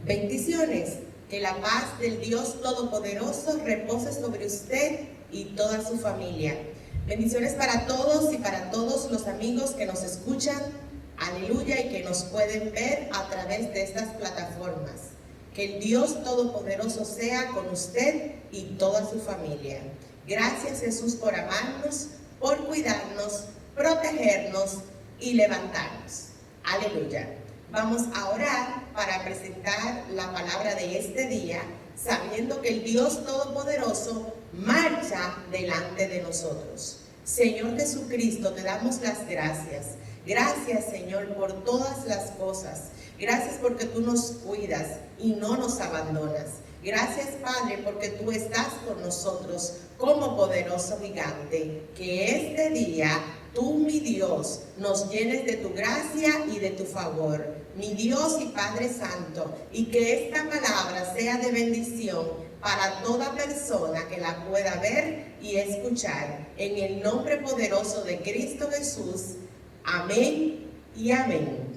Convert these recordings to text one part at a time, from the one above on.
Bendiciones, que la paz del Dios Todopoderoso repose sobre usted y toda su familia. Bendiciones para todos y para todos los amigos que nos escuchan, aleluya, y que nos pueden ver a través de estas plataformas. Que el Dios Todopoderoso sea con usted y toda su familia. Gracias, Jesús, por amarnos, por cuidarnos, protegernos y levantarnos. Aleluya. Vamos a orar para presentar la palabra de este día, sabiendo que el Dios Todopoderoso marcha delante de nosotros. Señor Jesucristo, te damos las gracias. Gracias, Señor, por todas las cosas. Gracias porque tú nos cuidas y no nos abandonas. Gracias, Padre, porque tú estás con nosotros como poderoso gigante. Que este día tú, mi Dios, nos llenes de tu gracia y de tu favor, mi Dios y Padre Santo, y que esta palabra sea de bendición para toda persona que la pueda ver y escuchar. En el nombre poderoso de Cristo Jesús. Amén y amén.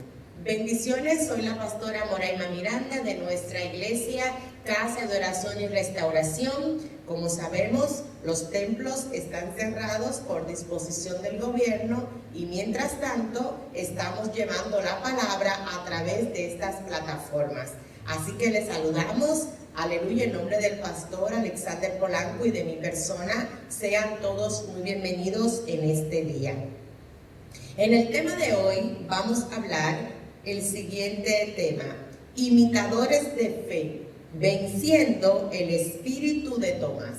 Bendiciones, soy la pastora Moraima Miranda de nuestra iglesia Casa de Oración y Restauración. Como sabemos, los templos están cerrados por disposición del gobierno y mientras tanto estamos llevando la palabra a través de estas plataformas. Así que les saludamos, aleluya, en nombre del pastor Alexander Polanco y de mi persona. Sean todos muy bienvenidos en este día. En el tema de hoy vamos a hablar el siguiente tema: imitadores de fe, venciendo el espíritu de Tomás.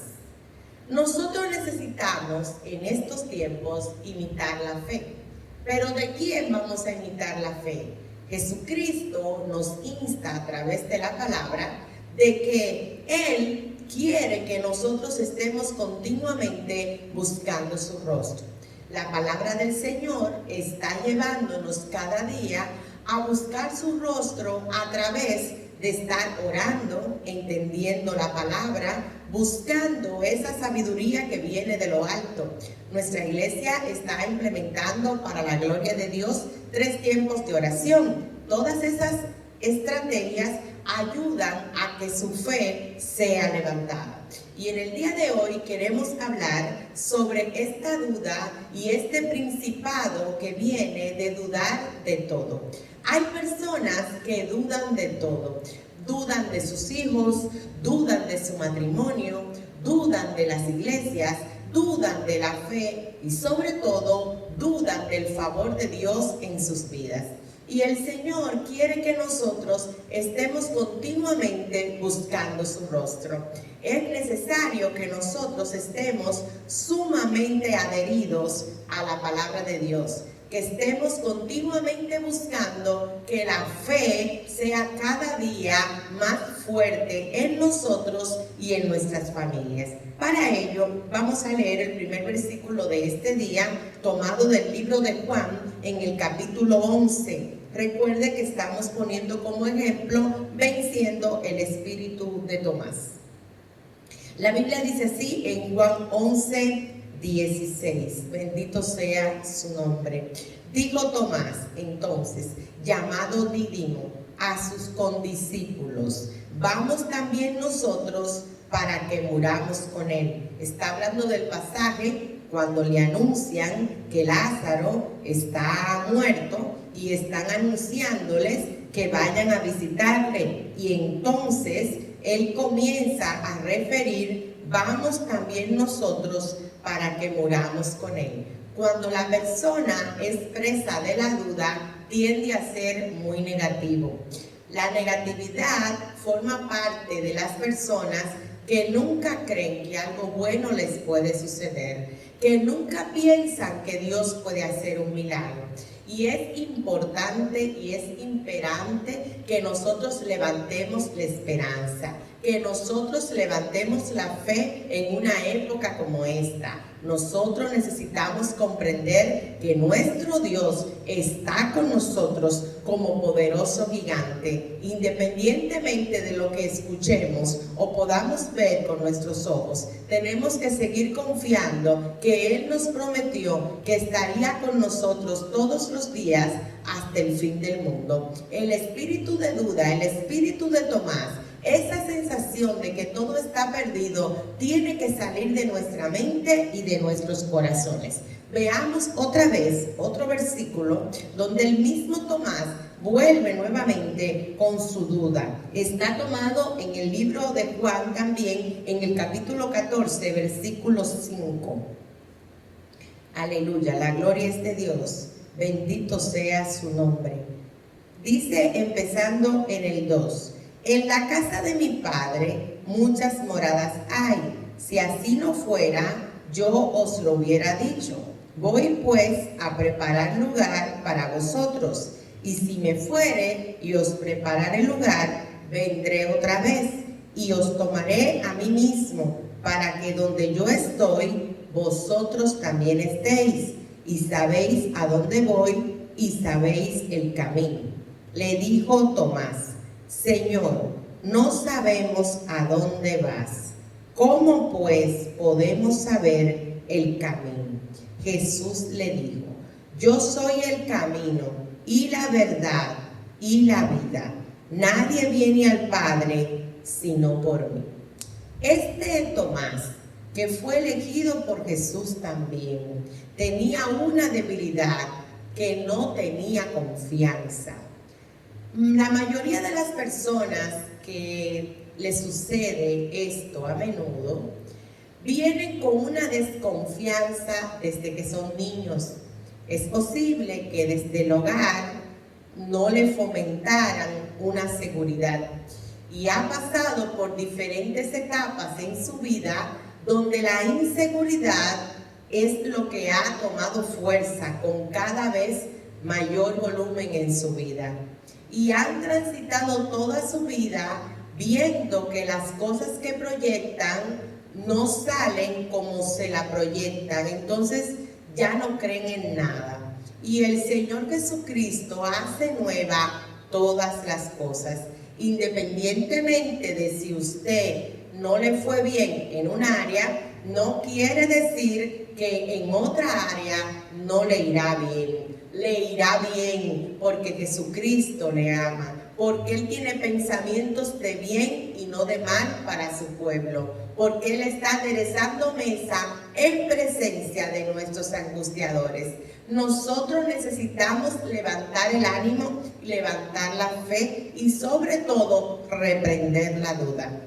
Nosotros necesitamos en estos tiempos imitar la fe. ¿Pero de quién vamos a imitar la fe? Jesucristo nos insta a través de la palabra de que Él quiere que nosotros estemos continuamente buscando su rostro. La palabra del Señor está llevándonos cada día a buscar su rostro a través de estar orando, entendiendo la palabra, buscando esa sabiduría que viene de lo alto. Nuestra iglesia está implementando para la gloria de Dios 3 tiempos de oración. Todas esas estrategias ayudan a que su fe sea levantada. Y en el día de hoy queremos hablar sobre esta duda y este principado que viene de dudar de todo. Hay personas que dudan de todo. Dudan de sus hijos, dudan de su matrimonio, dudan de las iglesias, dudan de la fe y sobre todo dudan del favor de Dios en sus vidas. Y el Señor quiere que nosotros estemos continuamente buscando su rostro. Es necesario que nosotros estemos sumamente adheridos a la palabra de Dios, que estemos continuamente buscando que la fe sea cada día más fuerte en nosotros y en nuestras familias. Para ello, vamos a leer el primer versículo de este día, tomado del libro de Juan, en el capítulo 11. Recuerde que estamos poniendo como ejemplo venciendo el espíritu de Tomás. La Biblia dice así en Juan 11:16. Bendito sea su nombre. Dijo Tomás, entonces, llamado Dídimo, a sus condiscípulos: vamos también nosotros para que muramos con él. Está hablando del pasaje cuando le anuncian que Lázaro está muerto y están anunciándoles que vayan a visitarle. Y entonces él comienza a referir: vamos también nosotros para que muramos con él. Cuando la persona es presa de la duda, tiende a ser muy negativo. La negatividad forma parte de las personas que nunca creen que algo bueno les puede suceder, que nunca piensan que Dios puede hacer un milagro. Y es importante y es imperante que nosotros levantemos la esperanza, que nosotros levantemos la fe en una época como esta. Nosotros necesitamos comprender que nuestro Dios está con nosotros como poderoso gigante, independientemente de lo que escuchemos o podamos ver con nuestros ojos. Tenemos que seguir confiando que Él nos prometió que estaría con nosotros todos los días hasta el fin del mundo. El espíritu de duda, el espíritu de Tomás, esa sensación de que todo está perdido, tiene que salir de nuestra mente y de nuestros corazones. Veamos otra vez otro versículo donde el mismo Tomás vuelve nuevamente con su duda. Está tomado en el libro de Juan también, en el capítulo 14, versículo 5. Aleluya, la gloria es de Dios, bendito sea su nombre. Dice, empezando en el 2, en la casa de mi Padre muchas moradas hay. Si así no fuera, yo os lo hubiera dicho. Voy pues a preparar lugar para vosotros. Y si me fuere y os prepararé lugar, vendré otra vez y os tomaré a mí mismo, para que donde yo estoy, vosotros también estéis. Y sabéis a dónde voy y sabéis el camino. Le dijo Tomás, Señor, no sabemos a dónde vas. ¿Cómo pues podemos saber el camino? Jesús le dijo, yo soy el camino y la verdad y la vida. Nadie viene al Padre sino por mí. Este Tomás, que fue elegido por Jesús también, tenía una debilidad, que no tenía confianza. La mayoría de las personas que les sucede esto a menudo vienen con una desconfianza desde que son niños. Es posible que desde el hogar no le fomentaran una seguridad y ha pasado por diferentes etapas en su vida donde la inseguridad es lo que ha tomado fuerza con cada vez mayor volumen en su vida. Y han transitado toda su vida viendo que las cosas que proyectan no salen como se la proyectan, entonces ya no creen en nada. Y el Señor Jesucristo hace nueva todas las cosas, independientemente de si usted no le fue bien en un área, no quiere decir que en otra área no le irá bien. Le irá bien porque Jesucristo le ama, porque Él tiene pensamientos de bien y no de mal para su pueblo, porque Él está aderezando mesa en presencia de nuestros angustiadores. Nosotros necesitamos levantar el ánimo, levantar la fe y sobre todo reprender la duda.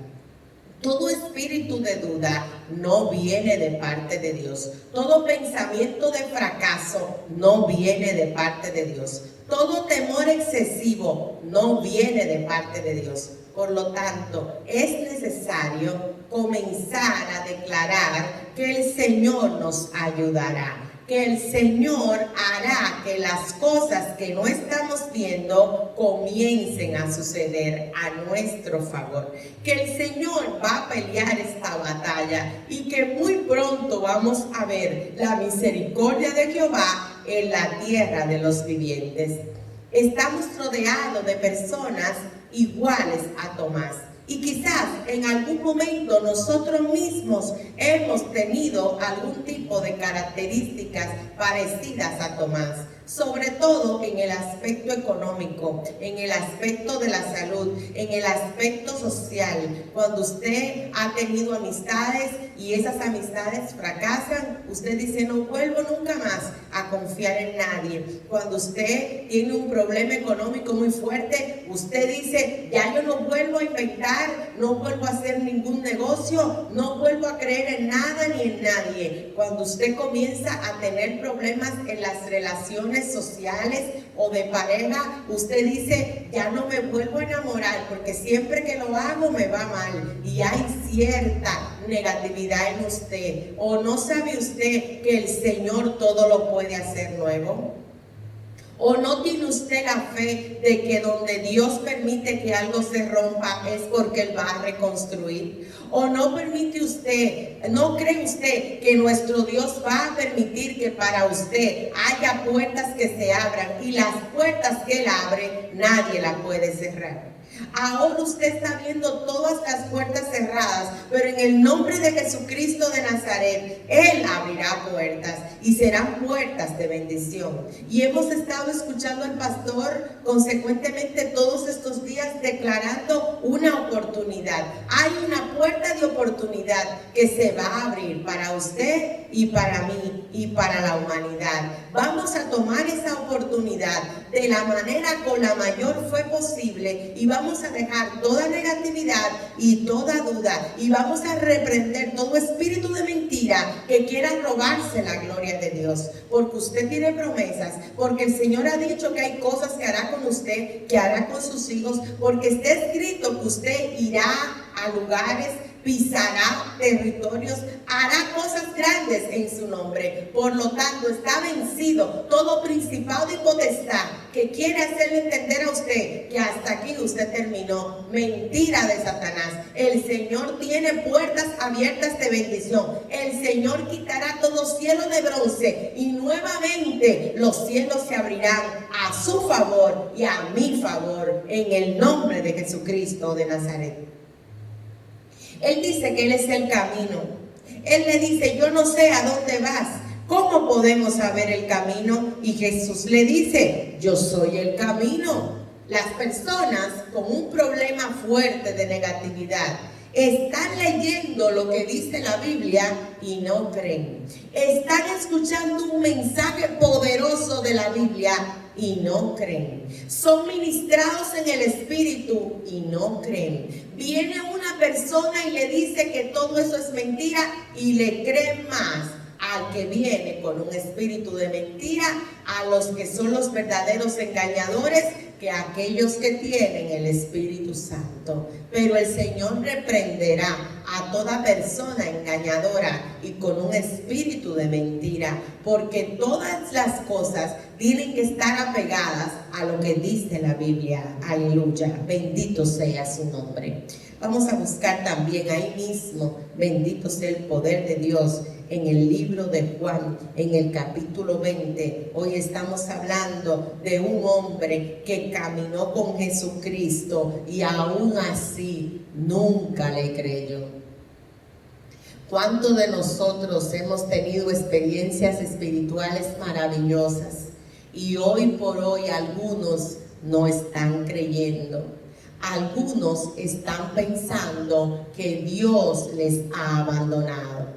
Todo espíritu de duda no viene de parte de Dios. Todo pensamiento de fracaso no viene de parte de Dios. Todo temor excesivo no viene de parte de Dios. Por lo tanto, es necesario comenzar a declarar que el Señor nos ayudará, que el Señor hará que las cosas que no estamos viendo comiencen a suceder a nuestro favor, que el Señor va a pelear esta batalla y que muy pronto vamos a ver la misericordia de Jehová en la tierra de los vivientes. Estamos rodeados de personas iguales a Tomás. Y quizás en algún momento nosotros mismos hemos tenido algún tipo de características parecidas a Tomás, sobre todo en el aspecto económico, en el aspecto de la salud, en el aspecto social. Cuando usted ha tenido amistades y esas amistades fracasan, usted dice, no vuelvo nunca más a confiar en nadie. Cuando usted tiene un problema económico muy fuerte, usted dice, ya yo no vuelvo a inventar, no vuelvo a hacer ningún negocio, no vuelvo a creer en nada ni en nadie. Cuando usted comienza a tener problemas en las relaciones sociales o de pareja, usted dice, ya no me vuelvo a enamorar porque siempre que lo hago me va mal, y hay cierta negatividad en usted. ¿O no sabe usted que el Señor todo lo puede hacer nuevo? ¿O no tiene usted la fe de que donde Dios permite que algo se rompa es porque Él va a reconstruir? ¿O no permite usted, no cree usted que nuestro Dios va a permitir que para usted haya puertas que se abran y las puertas que Él abre nadie las puede cerrar? Ahora usted está viendo todas las puertas cerradas, pero en el nombre de Jesucristo de Nazaret, Él abrirá puertas y serán puertas de bendición. Y hemos estado escuchando al pastor consecuentemente todos estos días declarando una oportunidad. Hay una puerta de oportunidad que se va a abrir para usted y para mí y para la humanidad. Vamos a tomar esa oportunidad de la manera con la mayor fe posible y vamos a dejar toda negatividad y toda duda y vamos a reprender todo espíritu de mentira que quiera robarse la gloria de Dios, porque usted tiene promesas, porque el Señor ha dicho que hay cosas que hará con usted, que hará con sus hijos, porque está escrito que usted irá a lugares, pisará territorios, hará cosas grandes en su nombre. Por lo tanto, está vencido todo principado y potestad que quiere hacerle entender a usted que hasta aquí usted terminó. Mentira de Satanás. El Señor tiene puertas abiertas de bendición. El Señor quitará todo cielo de bronce y nuevamente los cielos se abrirán a su favor y a mi favor en el nombre de Jesucristo de Nazaret. Él dice que Él es el camino. Él le dice, yo no sé a dónde vas. ¿Cómo podemos saber el camino? Y Jesús le dice, yo soy el camino. Las personas con un problema fuerte de negatividad están leyendo lo que dice la Biblia y no creen. Están escuchando un mensaje poderoso de la Biblia y no creen. Son ministrados en el Espíritu y no creen. Viene una persona y le dice que todo eso es mentira y le creen más al que viene con un espíritu de mentira, a los que son los verdaderos engañadores, que aquellos que tienen el Espíritu Santo. Pero el Señor reprenderá a toda persona engañadora y con un espíritu de mentira, porque todas las cosas tienen que estar apegadas a lo que dice la Biblia. Aleluya, bendito sea su nombre. Vamos a buscar también ahí mismo, bendito sea el poder de Dios, en el libro de Juan, en el capítulo 20. Hoy estamos hablando de un hombre que caminó con Jesucristo y aún así nunca le creyó. ¿Cuántos de nosotros hemos tenido experiencias espirituales maravillosas y hoy por hoy algunos no están creyendo? Algunos están pensando que Dios les ha abandonado.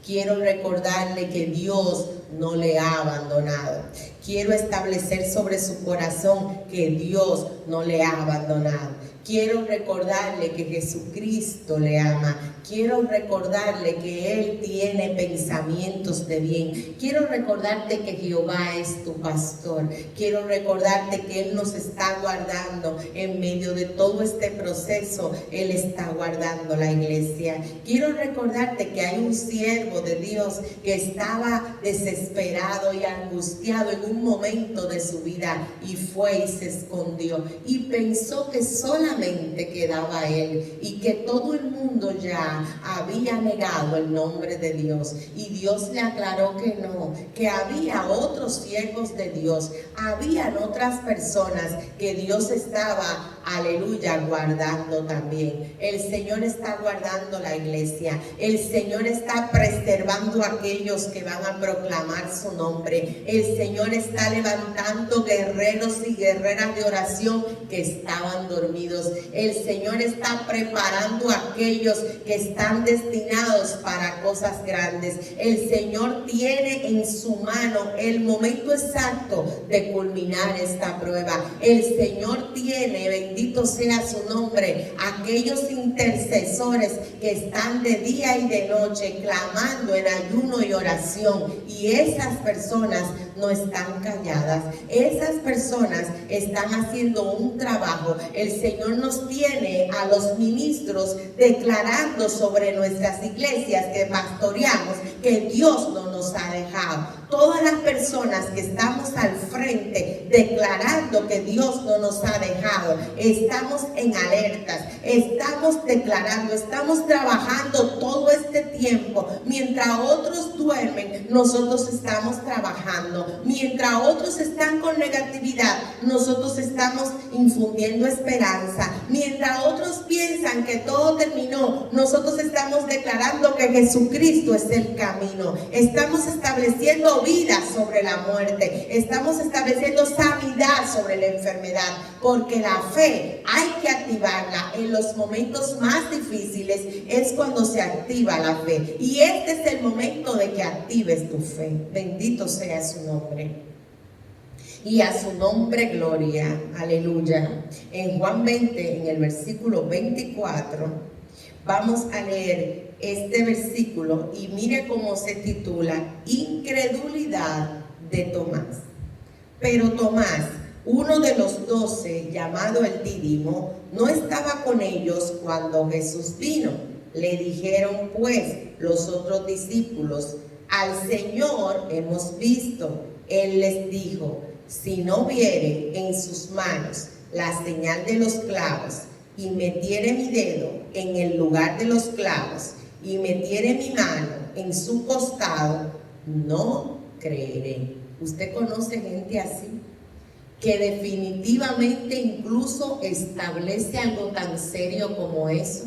Quiero recordarle que Dios no le ha abandonado. Quiero establecer sobre su corazón que Dios no le ha abandonado. Quiero recordarle que Jesucristo le ama. Quiero recordarle que Él tiene pensamientos de bien. Quiero recordarte que Jehová es tu pastor. Quiero recordarte que Él nos está guardando en medio de todo este proceso. Él está guardando la iglesia. Quiero recordarte que hay un siervo de Dios que estaba desesperado y angustiado en un momento de su vida y fue y se escondió y pensó que solamente quedaba él y que todo el mundo ya había negado el nombre de Dios, y Dios le aclaró que no, que había otros siervos de Dios, habían otras personas que Dios estaba, aleluya, guardando también. El Señor está guardando la iglesia, el Señor está preservando a aquellos que van a proclamar su nombre, el Señor está levantando guerreros y guerreras de oración que estaban dormidos, el Señor está preparando a aquellos que están destinados para cosas grandes. El Señor tiene en su mano el momento exacto de culminar esta prueba. El Señor tiene, bendito sea su nombre, aquellos intercesores que están de día y de noche clamando en ayuno y oración, y esas personas no están calladas, esas personas están haciendo un trabajo. El Señor nos tiene a los ministros declarando sobre nuestras iglesias que pastoreamos que Dios no nos nos ha dejado. Todas las personas que estamos al frente declarando que Dios no nos ha dejado, estamos en alertas, estamos declarando, estamos trabajando todo este tiempo. Mientras otros duermen, nosotros estamos trabajando. Mientras otros están con negatividad, nosotros estamos infundiendo esperanza. Mientras otros piensan que todo terminó, nosotros estamos declarando que Jesucristo es el camino. Estamos estableciendo vida sobre la muerte. Estamos estableciendo sanidad sobre la enfermedad, porque la fe hay que activarla en los momentos más difíciles. Es cuando se activa la fe, y este es el momento de que actives tu fe. Bendito sea su nombre, y a su nombre gloria. Aleluya. En Juan 20, en el versículo 24, vamos a leer este versículo, y mire cómo se titula: incredulidad de Tomás. Pero Tomás, uno de los 12, llamado el Dídimo, no estaba con ellos cuando Jesús vino. Le dijeron pues los otros discípulos: al Señor hemos visto. Él les dijo: si no viere en sus manos la señal de los clavos, y metiere mi dedo en el lugar de los clavos, y metiere mi mano en su costado, no creeré. ¿Usted conoce gente así? Que definitivamente incluso establece algo tan serio como eso,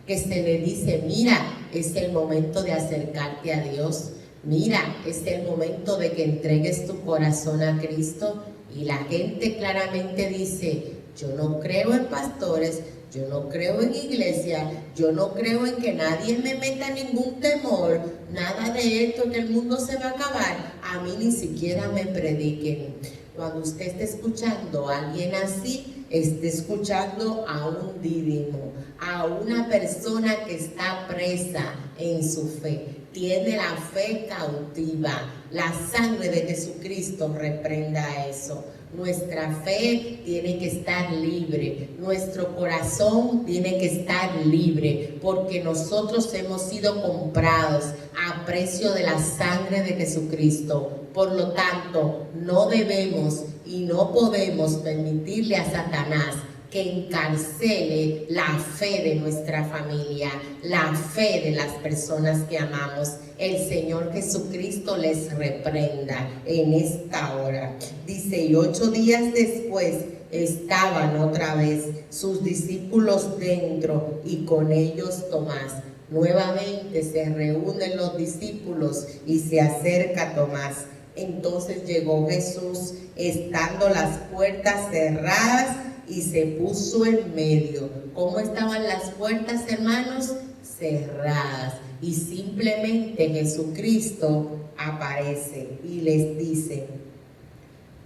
que se le dice: mira, es el momento de acercarte a Dios. Mira, es el momento de que entregues tu corazón a Cristo. Y la gente claramente dice: yo no creo en pastores, yo no creo en iglesia, yo no creo en que nadie me meta ningún temor, nada de esto, que el mundo se va a acabar, a mí ni siquiera me prediquen. Cuando usted esté escuchando a alguien así, esté escuchando a un Dídimo, a una persona que está presa en su fe. Tiene la fe cautiva. La sangre de Jesucristo reprenda eso. Nuestra fe tiene que estar libre, nuestro corazón tiene que estar libre, porque nosotros hemos sido comprados a precio de la sangre de Jesucristo. Por lo tanto, no debemos y no podemos permitirle a Satanás que encarcele la fe de nuestra familia, la fe de las personas que amamos. El Señor Jesucristo les reprenda en esta hora. Dice: y 8 días después estaban otra vez sus discípulos dentro, y con ellos Tomás. Nuevamente se reúnen los discípulos y se acerca Tomás. Entonces llegó Jesús, estando las puertas cerradas, y se puso en medio. ¿Cómo estaban las puertas, hermanos? Cerradas. Y simplemente Jesucristo aparece y les dice: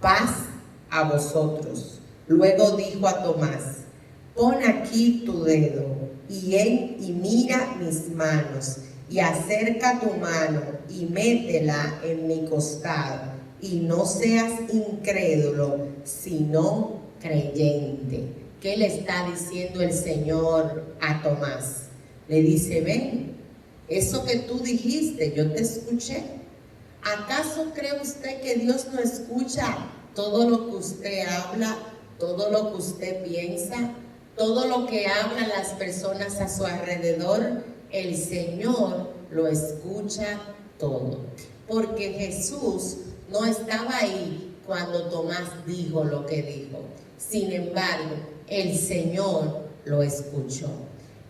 paz a vosotros. Luego dijo a Tomás: pon aquí tu dedo y mira mis manos, y acerca tu mano y métela en mi costado, y no seas incrédulo, sino creyente. ¿Qué le está diciendo el Señor a Tomás? Le dice: ven, eso que tú dijiste, yo te escuché. ¿Acaso cree usted que Dios no escucha todo lo que usted habla, todo lo que usted piensa, todo lo que hablan las personas a su alrededor? El Señor lo escucha todo, porque Jesús no estaba ahí cuando Tomás dijo lo que dijo. Sin embargo, el Señor lo escuchó.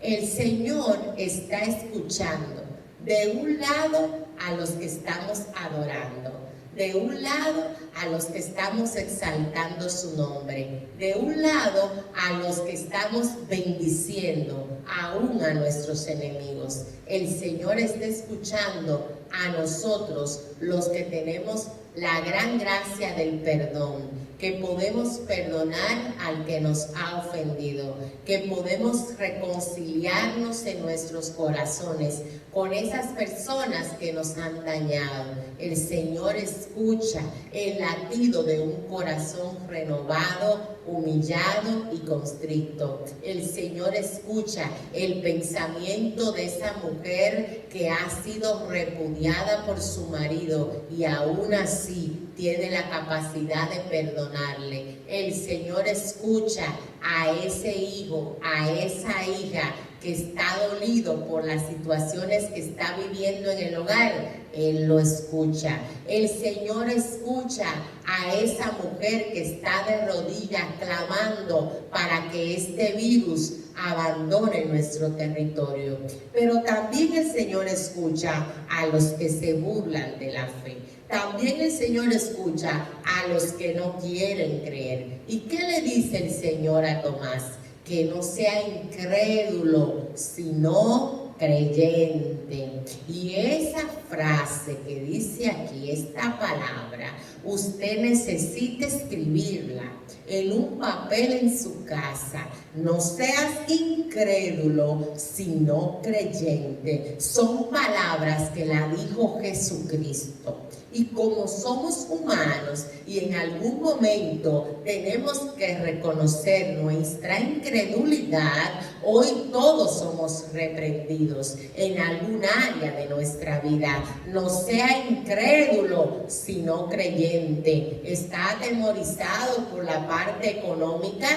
El Señor está escuchando, de un lado a los que estamos adorando, de un lado a los que estamos exaltando su nombre, de un lado a los que estamos bendiciendo aún a nuestros enemigos. El Señor está escuchando a nosotros, los que tenemos la gran gracia del perdón, que podemos perdonar al que nos ha ofendido, que podemos reconciliarnos en nuestros corazones con esas personas que nos han dañado. El Señor escucha el latido de un corazón renovado humillado y constricto. El Señor escucha el pensamiento de esa mujer que ha sido repudiada por su marido y aún así tiene la capacidad de perdonarle. El Señor escucha a ese hijo, a esa hija que está dolido por las situaciones que está viviendo en el hogar. Él lo escucha. El Señor escucha a esa mujer que está de rodillas clamando para que este virus abandone nuestro territorio. Pero también el Señor escucha a los que se burlan de la fe. También el Señor escucha a los que no quieren creer. ¿Y qué le dice el Señor a Tomás? Que no sea incrédulo, sino creyente. Y esa frase que dice aquí, esta palabra, usted necesita escribirla en un papel en su casa. No seas incrédulo, sino creyente. Son palabras que la dijo Jesucristo. Y como somos humanos y en algún momento tenemos que reconocer nuestra incredulidad, hoy todos somos reprendidos en algún área de nuestra vida. No sea incrédulo, sino creyente. ¿Está atemorizado por la parte económica?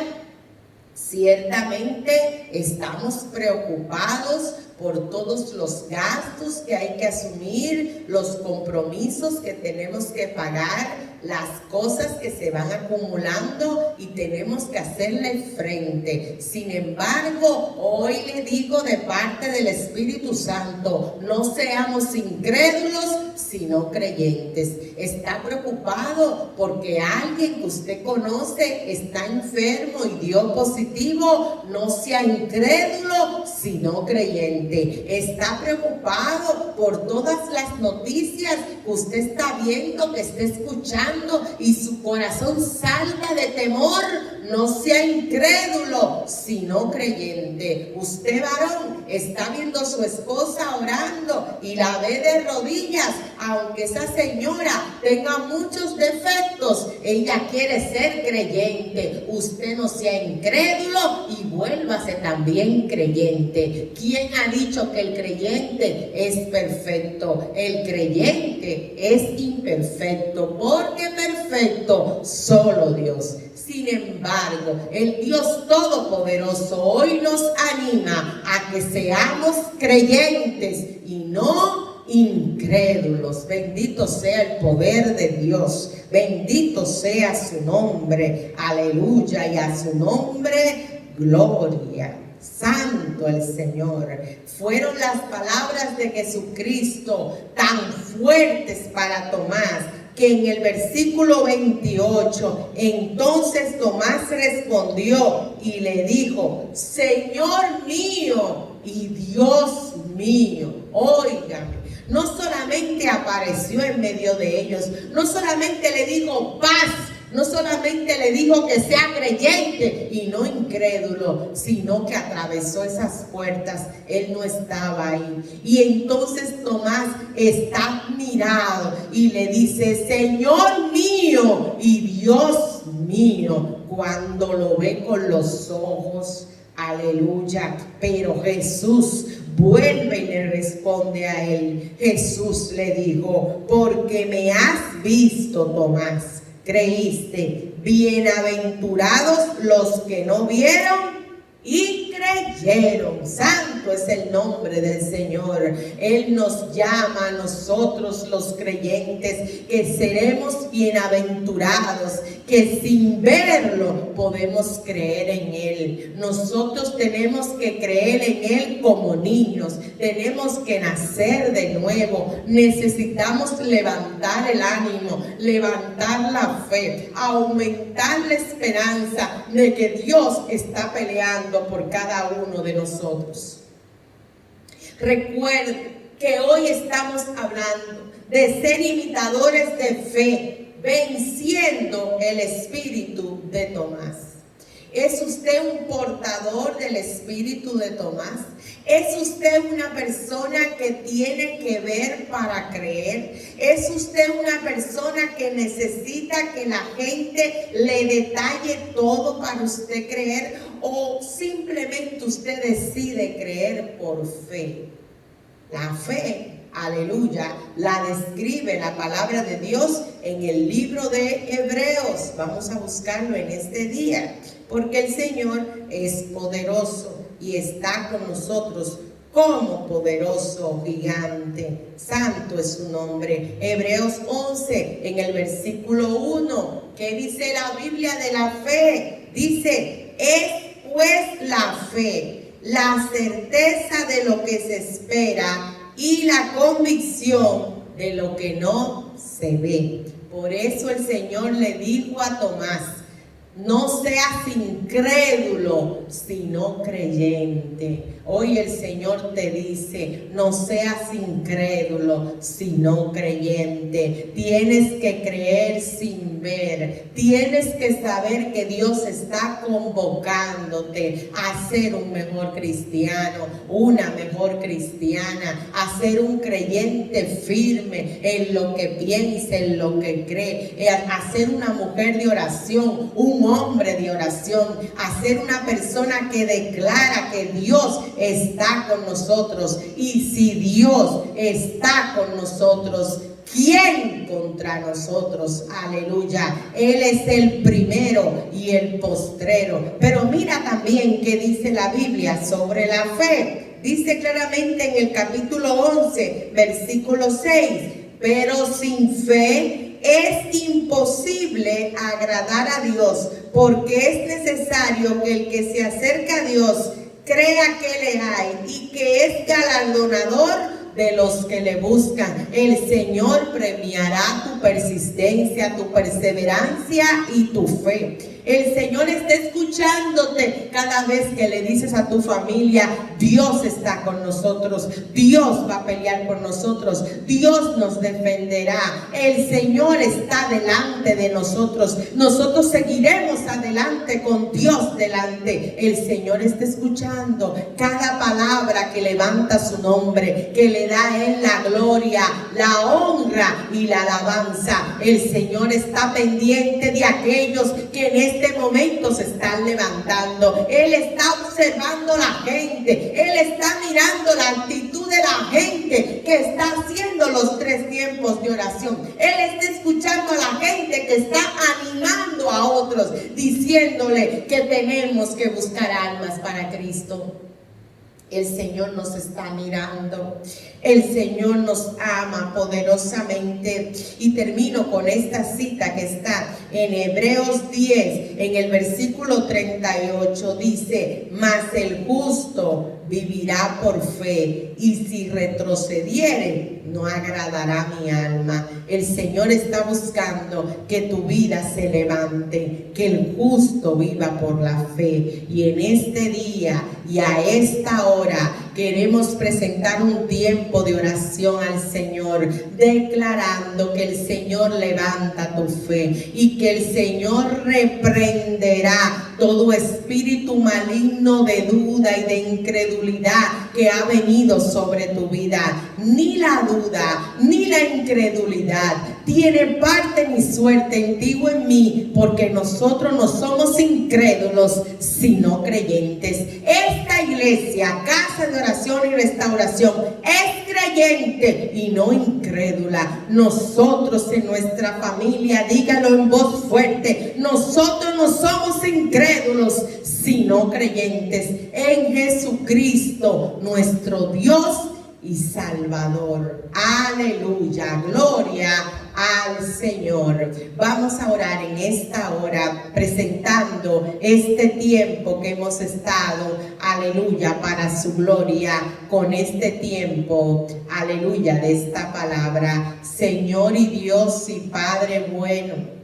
Ciertamente estamos preocupados por todos los gastos que hay que asumir, los compromisos que tenemos que pagar, las cosas que se van acumulando y tenemos que hacerle frente. Sin embargo, hoy le digo de parte del Espíritu Santo, no seamos incrédulos, sino creyentes. Está preocupado porque alguien que usted conoce está enfermo y dio positivo. No sea incrédulo, sino creyente. Está preocupado por todas las noticias que usted está viendo, que está escuchando, y su corazón salta de temor. No sea incrédulo, sino creyente. Usted, varón, está viendo a su esposa orando y la ve de rodillas, aunque esa señora tenga muchos defectos, ella quiere ser creyente. Usted no sea incrédulo y vuélvase también creyente. ¿Quién ha dicho que el creyente es perfecto? El creyente es imperfecto, porque perfecto solo Dios. Sin embargo, el Dios Todopoderoso hoy nos anima a que seamos creyentes y no incrédulos. Bendito sea el poder de Dios, bendito sea su nombre, aleluya, y a su nombre gloria. Santo el Señor. Fueron las palabras de Jesucristo tan fuertes para Tomás, que en el versículo 28, entonces Tomás respondió y le dijo, Señor mío y Dios mío. Óigame, no solamente apareció en medio de ellos, no solamente le dijo paz, no solamente le dijo que sea creyente y no incrédulo, sino que atravesó esas puertas. Él no estaba ahí. Y entonces Tomás está admirado y le dice, Señor mío y Dios mío, cuando lo ve con los ojos. Aleluya. Pero Jesús vuelve y le responde a él. Jesús le dijo, porque me has visto, Tomás, creíste. Bienaventurados los que no vieron y creyeron. Santo es el nombre del Señor. Él nos llama a nosotros los creyentes que seremos bienaventurados, que sin verlo podemos creer en Él. Nosotros tenemos que creer en Él como niños. Tenemos que nacer de nuevo. Necesitamos levantar el ánimo, levantar la fe, aumentar la esperanza de que Dios está peleando por cada uno de nosotros. Recuerden que hoy estamos hablando de ser imitadores de fe, venciendo el espíritu de Tomás. ¿Es usted un portador del espíritu de Tomás? ¿Es usted una persona que tiene que ver para creer? ¿Es usted una persona que necesita que la gente le detalle todo para usted creer? ¿O simplemente usted decide creer por fe? La fe, aleluya, la describe la palabra de Dios en el libro de Hebreos. Vamos a buscarlo en este día, porque el Señor es poderoso y está con nosotros como poderoso gigante. Santo es su nombre. Hebreos 11, en el versículo 1, ¿qué dice la Biblia de la fe? Dice, es pues la fe, la certeza de lo que se espera y la convicción de lo que no se ve. Por eso el Señor le dijo a Tomás, no seas incrédulo, sino creyente. Hoy el Señor te dice, no seas incrédulo, sino creyente. Tienes que creer sin ver. Tienes que saber que Dios está convocándote a ser un mejor cristiano, una mejor cristiana, a ser un creyente firme en lo que piensa, en lo que cree, a ser una mujer de oración, un hombre de oración, a ser una persona que declara que Dios está con nosotros. Y si Dios está con nosotros, ¿quién contra nosotros? Aleluya. Él es el primero y el postrero. Pero mira también qué dice la Biblia sobre la fe. Dice claramente en el capítulo 11, versículo 6, pero sin fe es imposible agradar a Dios, porque es necesario que el que se acerca a Dios crea que le hay y que es galardonador de los que le buscan. El Señor premiará tu persistencia, tu perseverancia y tu fe. El Señor está escuchándote cada vez que le dices a tu familia, Dios está con nosotros, Dios va a pelear por nosotros, Dios nos defenderá, el Señor está delante de nosotros, nosotros seguiremos adelante con Dios delante. El Señor está escuchando cada palabra que levanta su nombre, que le da a Él la gloria, la honra y la alabanza. El Señor está pendiente de aquellos que en este momento se están levantando. Él está observando la gente, Él está mirando la actitud de la gente que está haciendo los 3 tiempos de oración. Él está escuchando a la gente que está animando a otros, diciéndole que tenemos que buscar almas para Cristo. El Señor nos está mirando, el Señor nos ama poderosamente. Y termino con esta cita que está en Hebreos 10, en el versículo 38, dice, mas el justo vivirá por fe, y si retrocediere, no agradará mi alma. El Señor está buscando que tu vida se levante, que el justo viva por la fe. Y en este día y a esta hora queremos presentar un tiempo de oración al Señor, declarando que el Señor levanta tu fe y que el Señor reprenderá todo espíritu maligno de duda y de incredulidad que ha venido sobre tu vida. Ni la duda, ni la incredulidad tiene parte ni suerte en ti o en mí, porque nosotros no somos incrédulos, sino creyentes. Esta iglesia, Casa de Oración y Restauración, es creyente y no incrédula. Nosotros en nuestra familia, dígalo en voz fuerte, nosotros no somos incrédulos, sino creyentes en Jesucristo, nuestro Dios y Salvador. Aleluya, gloria al Señor. Vamos a orar en esta hora, presentando este tiempo que hemos estado, aleluya, para su gloria, con este tiempo, aleluya, de esta palabra. Señor y Dios y Padre bueno,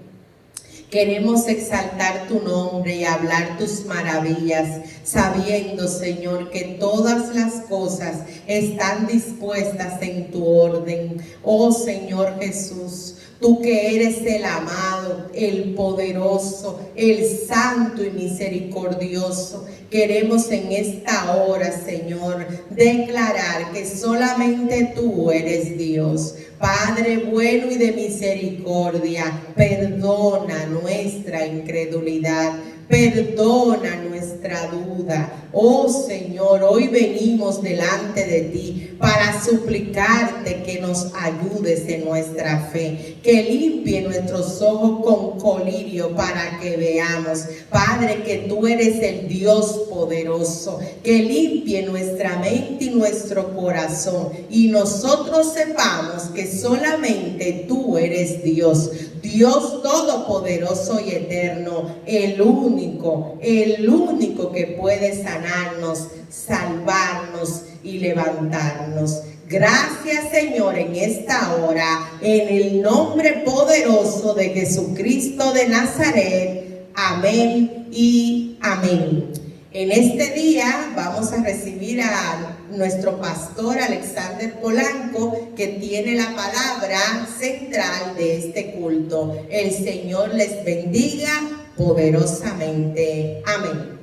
queremos exaltar tu nombre y hablar tus maravillas, sabiendo, Señor, que todas las cosas están dispuestas en tu orden. Oh Señor Jesús, Tú que eres el amado, el poderoso, el santo y misericordioso. Queremos en esta hora, Señor, declarar que solamente tú eres Dios. Padre bueno y de misericordia, perdona nuestra incredulidad. Perdona nuestra duda. Oh Señor, hoy venimos delante de ti para suplicarte que nos ayudes en nuestra fe, que limpie nuestros ojos con colirio para que veamos, Padre, que tú eres el Dios poderoso, que limpie nuestra mente y nuestro corazón y nosotros sepamos que solamente tú eres Dios, Dios todopoderoso y eterno, el único que puede sanarnos, salvarnos y levantarnos. Gracias, Señor, en esta hora, en el nombre poderoso de Jesucristo de Nazaret. Amén y amén. En este día vamos a recibir a nuestro pastor Alexander Polanco, que tiene la palabra central de este culto. El Señor les bendiga poderosamente. Amén.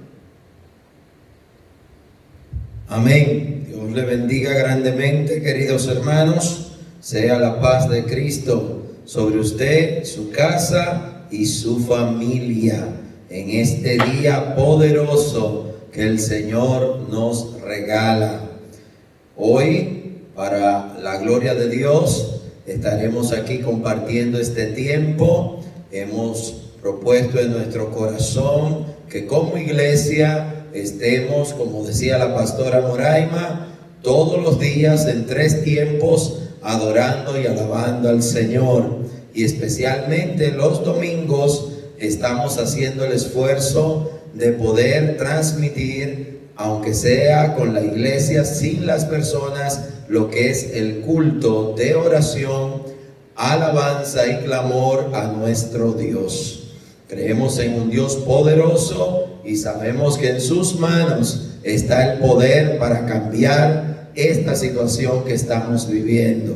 Amén. Dios le bendiga grandemente, queridos hermanos. Sea la paz de Cristo sobre usted, su casa y su familia en este día poderoso que el Señor nos regala. Hoy, para la gloria de Dios, estaremos aquí compartiendo este tiempo. Hemos propuesto en nuestro corazón que como iglesia estemos, como decía la pastora Moraima, todos los días en 3 tiempos adorando y alabando al Señor. Y especialmente los domingos estamos haciendo el esfuerzo de poder transmitir, aunque sea con la iglesia, sin las personas, lo que es el culto de oración, alabanza y clamor a nuestro Dios. Creemos en un Dios poderoso y sabemos que en sus manos está el poder para cambiar esta situación que estamos viviendo.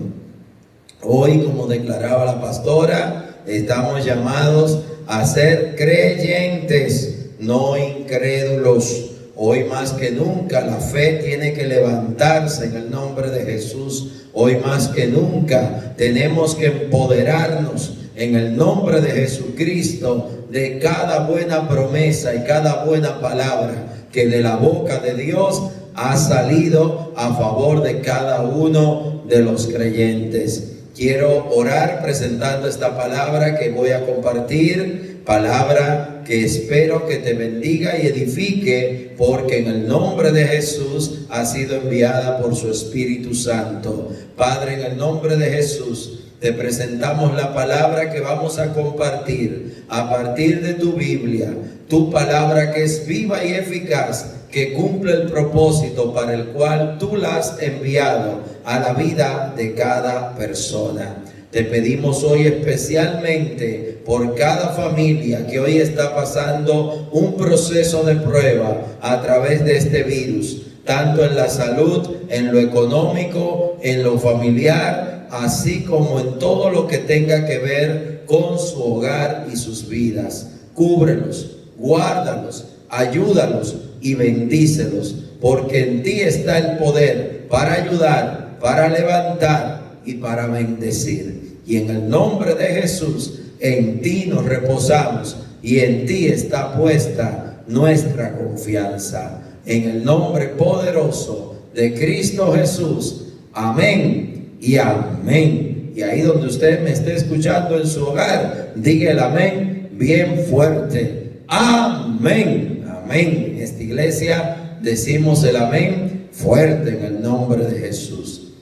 Hoy, como declaraba la pastora, estamos llamados a ser creyentes, no incrédulos. Hoy más que nunca la fe tiene que levantarse en el nombre de Jesús. Hoy más que nunca tenemos que empoderarnos en el nombre de Jesucristo de cada buena promesa y cada buena palabra que de la boca de Dios ha salido a favor de cada uno de los creyentes. Quiero orar presentando esta palabra que voy a compartir, palabra que espero que te bendiga y edifique, porque en el nombre de Jesús ha sido enviada por su Espíritu Santo. Padre, en el nombre de Jesús, te presentamos la palabra que vamos a compartir a partir de tu Biblia, tu palabra que es viva y eficaz, que cumple el propósito para el cual tú la has enviado a la vida de cada persona. Te pedimos hoy especialmente por cada familia que hoy está pasando un proceso de prueba a través de este virus, tanto en la salud, en lo económico, en lo familiar, así como en todo lo que tenga que ver con su hogar y sus vidas. Cúbrelos, guárdalos, ayúdalos y bendícelos, porque en ti está el poder para ayudar, para levantar y para bendecir. Y en el nombre de Jesús, en ti nos reposamos y en ti está puesta nuestra confianza. En el nombre poderoso de Cristo Jesús. Amén y amén. Y ahí donde usted me esté escuchando en su hogar, diga el amén bien fuerte. Amén. Amén. En esta iglesia decimos el amén fuerte en el nombre de Jesús.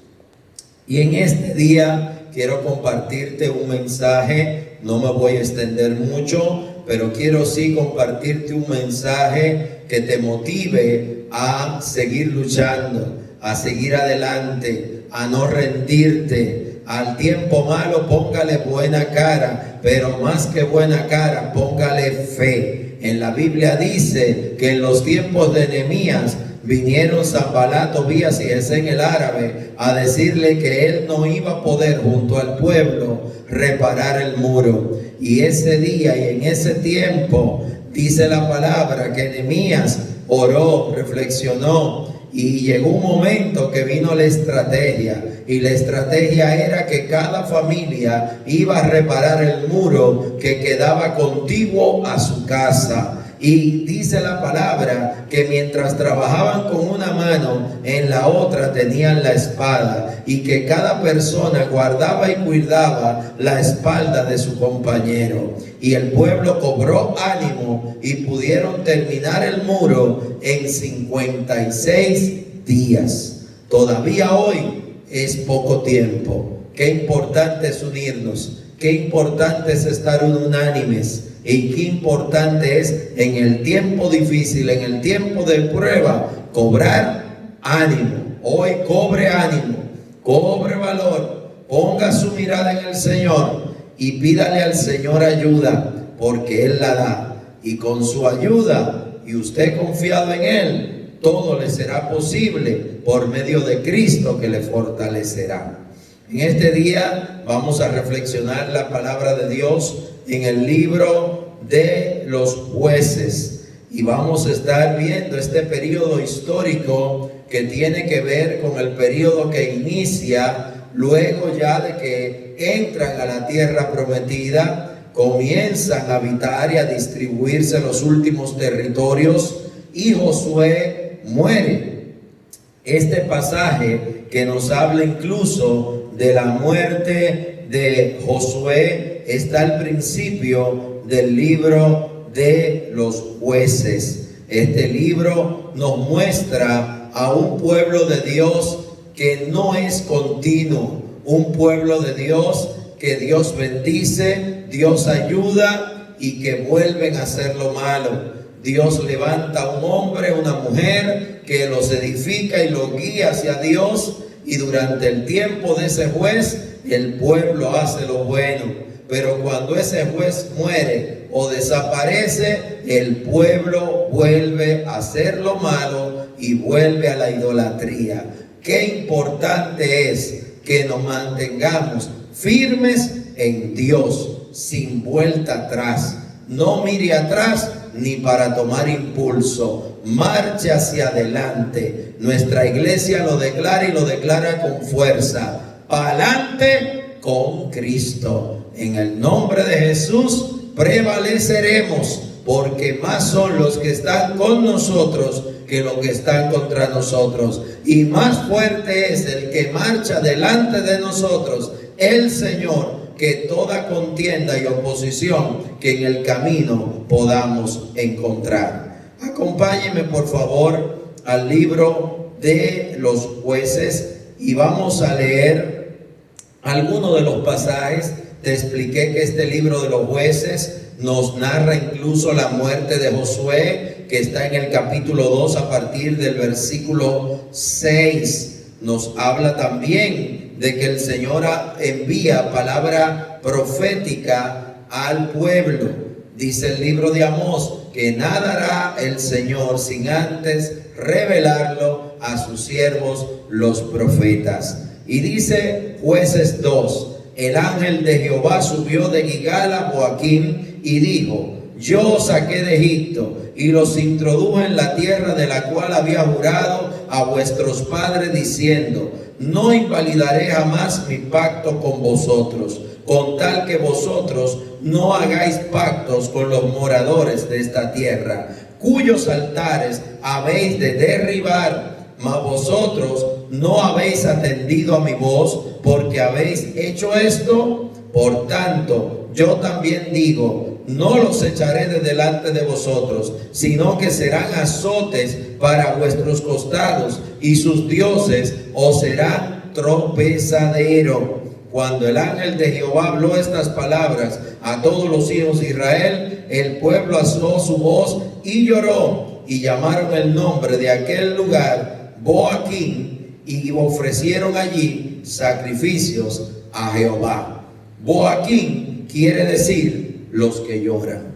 Y en este día quiero compartirte un mensaje. No me voy a extender mucho, pero quiero sí compartirte un mensaje que te motive a seguir luchando, a seguir adelante, a no rendirte. Al tiempo malo póngale buena cara, pero más que buena cara, póngale fe. En la Biblia dice que en los tiempos de Nehemías vinieron Sanbalat, Tobías y Gesem el árabe a decirle que él no iba a poder junto al pueblo reparar el muro. Y ese día y en ese tiempo dice la palabra que Nehemías oró, reflexionó, y llegó un momento que vino la estrategia, y la estrategia era que cada familia iba a reparar el muro que quedaba contiguo a su casa. Y dice la palabra que mientras trabajaban con una mano, en la otra tenían la espada, y que cada persona guardaba y cuidaba la espalda de su compañero. Y el pueblo cobró ánimo y pudieron terminar el muro en 56 días. Todavía hoy es poco tiempo. Qué importante es unirnos, qué importante es estar unánimes. Y qué importante es en el tiempo difícil, en el tiempo de prueba, cobrar ánimo. Hoy cobre ánimo, cobre valor, ponga su mirada en el Señor y pídale al Señor ayuda, porque Él la da. Y con su ayuda, y usted confiado en Él, todo le será posible por medio de Cristo que le fortalecerá. En este día vamos a reflexionar la palabra de Dios en el libro de los Jueces, y vamos a estar viendo este periodo histórico que tiene que ver con el periodo que inicia luego ya de que entran a la tierra prometida, comienzan a habitar y a distribuirse los últimos territorios, y Josué muere. Este pasaje que nos habla incluso de la muerte de Josué está al principio del libro de los Jueces. Este libro nos muestra a un pueblo de Dios que no es continuo, un pueblo de Dios que Dios bendice, Dios ayuda y que vuelven a hacer lo malo. Dios levanta a un hombre, una mujer que los edifica y los guía hacia Dios, y durante el tiempo de ese juez el pueblo hace lo bueno. Pero cuando ese juez muere o desaparece, el pueblo vuelve a hacer lo malo y vuelve a la idolatría. Qué importante es que nos mantengamos firmes en Dios, sin vuelta atrás. No mire atrás ni para tomar impulso. Marche hacia adelante. Nuestra iglesia lo declara y lo declara con fuerza. Pa'lante con Cristo. En el nombre de Jesús prevaleceremos, porque más son los que están con nosotros que los que están contra nosotros. Y más fuerte es el que marcha delante de nosotros, el Señor, que toda contienda y oposición que en el camino podamos encontrar. Acompáñenme por favor al libro de los Jueces y vamos a leer algunos de los pasajes. Te expliqué que este libro de los Jueces nos narra incluso la muerte de Josué, que está en el capítulo 2 a partir del versículo 6. Nos habla también de que el Señor envía palabra profética al pueblo. Dice el libro de Amós que nada hará el Señor sin antes revelarlo a sus siervos los profetas. Y dice Jueces 2: el ángel de Jehová subió de Gilgal a Boaquim y dijo: yo os saqué de Egipto y los introduje en la tierra de la cual había jurado a vuestros padres diciendo: no invalidaré jamás mi pacto con vosotros, con tal que vosotros no hagáis pactos con los moradores de esta tierra, cuyos altares habéis de derribar. Mas vosotros no habéis atendido a mi voz, porque habéis hecho esto. Por tanto, yo también digo: no los echaré de delante de vosotros, sino que serán azotes para vuestros costados, y sus dioses os serán tropezadero. Cuando el ángel de Jehová habló estas palabras a todos los hijos de Israel, el pueblo alzó su voz y lloró, y llamaron el nombre de aquel lugar Boaquim, y ofrecieron allí sacrificios a Jehová. Boaquim quiere decir los que lloran.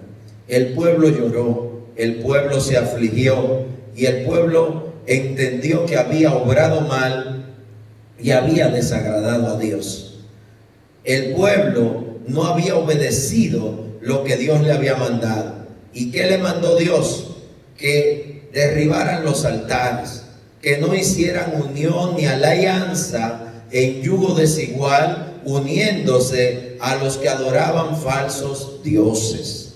El pueblo lloró, el pueblo se afligió, y el pueblo entendió que había obrado mal y había desagradado a Dios. El pueblo no había obedecido lo que Dios le había mandado. ¿Y qué le mandó Dios? Que derribaran los altares, que no hicieran unión ni alianza en yugo desigual, uniéndose a los que adoraban falsos dioses.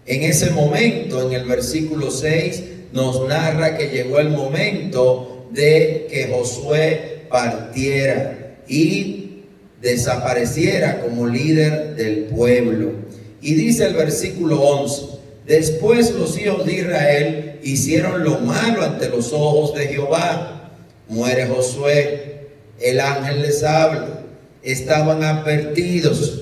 En ese momento, en el versículo 6, nos narra que llegó el momento de que Josué partiera y desapareciera como líder del pueblo. Y dice el versículo 11: después los hijos de Israel hicieron lo malo ante los ojos de Jehová. Muere Josué, el ángel les habla, estaban advertidos.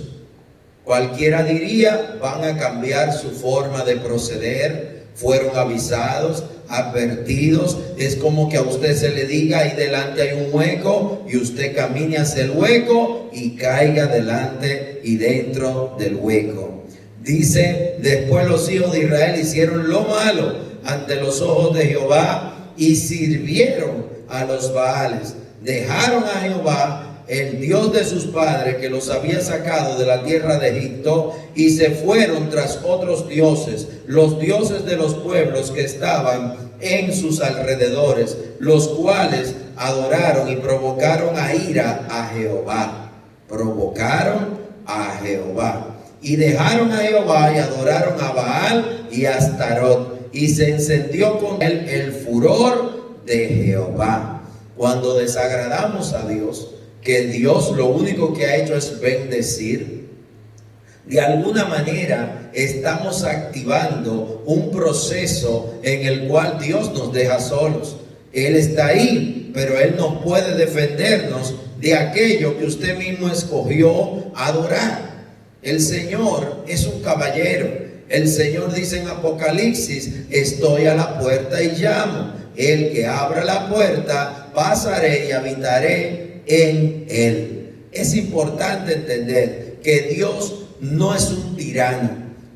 Cualquiera diría, van a cambiar su forma de proceder. Fueron avisados, advertidos. Es como que a usted se le diga, ahí delante hay un hueco, y usted camine hacia el hueco y caiga delante y dentro del hueco. Dice, después los hijos de Israel hicieron lo malo ante los ojos de Jehová y sirvieron a los Baales. Dejaron a Jehová, el Dios de sus padres, que los había sacado de la tierra de Egipto, y se fueron tras otros dioses, los dioses de los pueblos que estaban en sus alrededores, los cuales adoraron y provocaron a ira a Jehová. Provocaron a Jehová. Y dejaron a Jehová y adoraron a Baal y a Astarot, y se encendió con él el furor de Jehová. Cuando desagradamos a Dios, que Dios lo único que ha hecho es bendecir, de alguna manera estamos activando un proceso en el cual Dios nos deja solos. Él está ahí, pero Él no puede defendernos de aquello que usted mismo escogió adorar. El Señor es un caballero. El Señor dice en Apocalipsis: estoy a la puerta y llamo. El que abra la puerta, pasaré y habitaré en él. Es importante entender que Dios no es un tirano.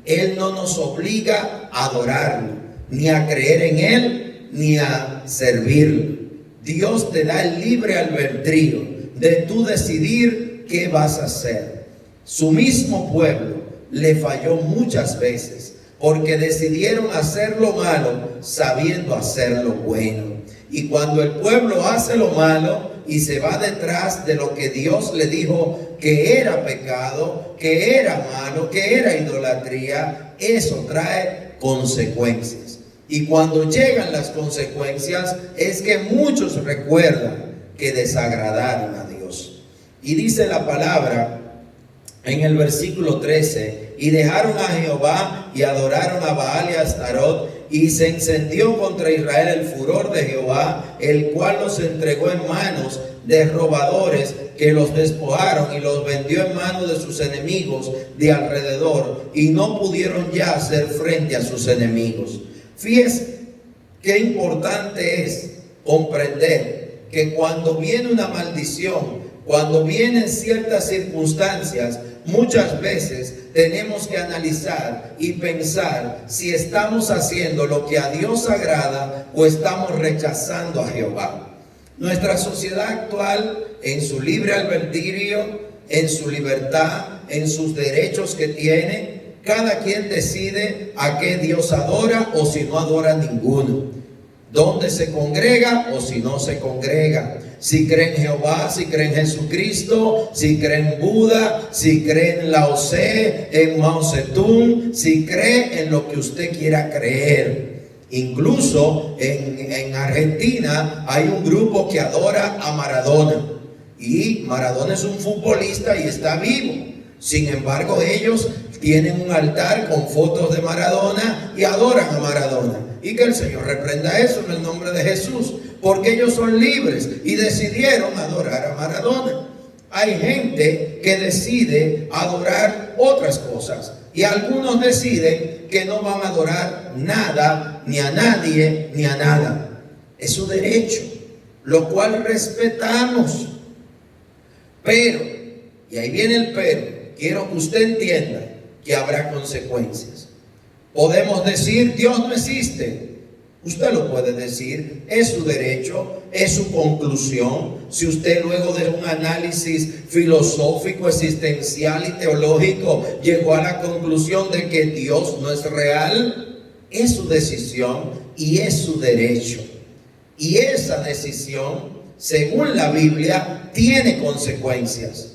Él no nos obliga a adorarlo, ni a creer en Él, ni a servirlo. Dios te da el libre albedrío de tú decidir qué vas a hacer. Su mismo pueblo le falló muchas veces porque decidieron hacer lo malo sabiendo hacer lo bueno. Y cuando el pueblo hace lo malo y se va detrás de lo que Dios le dijo que era pecado, que era malo, que era idolatría, eso trae consecuencias. Y cuando llegan las consecuencias es que muchos recuerdan que desagradaron a Dios. Y dice la palabra en el versículo 13: y dejaron a Jehová y adoraron a Baal y a Astarot, y se encendió contra Israel el furor de Jehová, el cual los entregó en manos de robadores que los despojaron y los vendió en manos de sus enemigos de alrededor, y no pudieron ya hacer frente a sus enemigos. Fíjese qué importante es comprender que cuando viene una maldición, cuando vienen ciertas circunstancias, muchas veces tenemos que analizar y pensar si estamos haciendo lo que a Dios agrada o estamos rechazando a Jehová. Nuestra sociedad actual, en su libre albedrío, en su libertad, en sus derechos que tiene, cada quien decide a qué Dios adora o si no adora ninguno, dónde se congrega o si no se congrega, si cree en Jehová, si cree en Jesucristo, si cree en Buda, si cree en Lao Tse, en Mao Zedong, si cree en lo que usted quiera creer. Incluso en Argentina hay un grupo que adora a Maradona, y Maradona es un futbolista y está vivo. Sin embargo, ellos tienen un altar con fotos de Maradona y adoran a Maradona. Y que el Señor reprenda eso en el nombre de Jesús, porque ellos son libres y decidieron adorar a Maradona. Hay gente que decide adorar otras cosas, y algunos deciden que no van a adorar nada, ni a nadie, ni a nada. Es su derecho, lo cual respetamos. Pero, y ahí viene el pero, quiero que usted entienda que habrá consecuencias. Podemos decir: Dios no existe. Usted lo puede decir, es su derecho, es su conclusión. Si usted luego de un análisis filosófico, existencial y teológico llegó a la conclusión de que Dios no es real, es su decisión y es su derecho. Y esa decisión, según la Biblia, tiene consecuencias.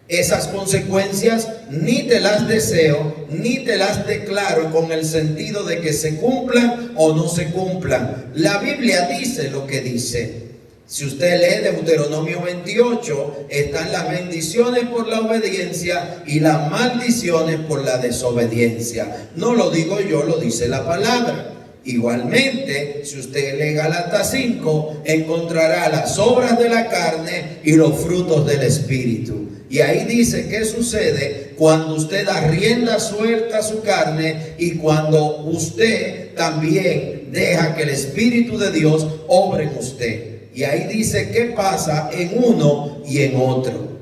Esas consecuencias ni te las deseo, ni te las declaro con el sentido de que se cumplan o no se cumplan. La Biblia dice lo que dice. Si usted lee Deuteronomio 28, están las bendiciones por la obediencia y las maldiciones por la desobediencia. No lo digo yo, lo dice la palabra. Igualmente, si usted lee Gálatas 5, encontrará las obras de la carne y los frutos del Espíritu. Y ahí dice qué sucede cuando usted da rienda suelta a su carne y cuando usted también deja que el Espíritu de Dios obre en usted. Y ahí dice qué pasa en uno y en otro.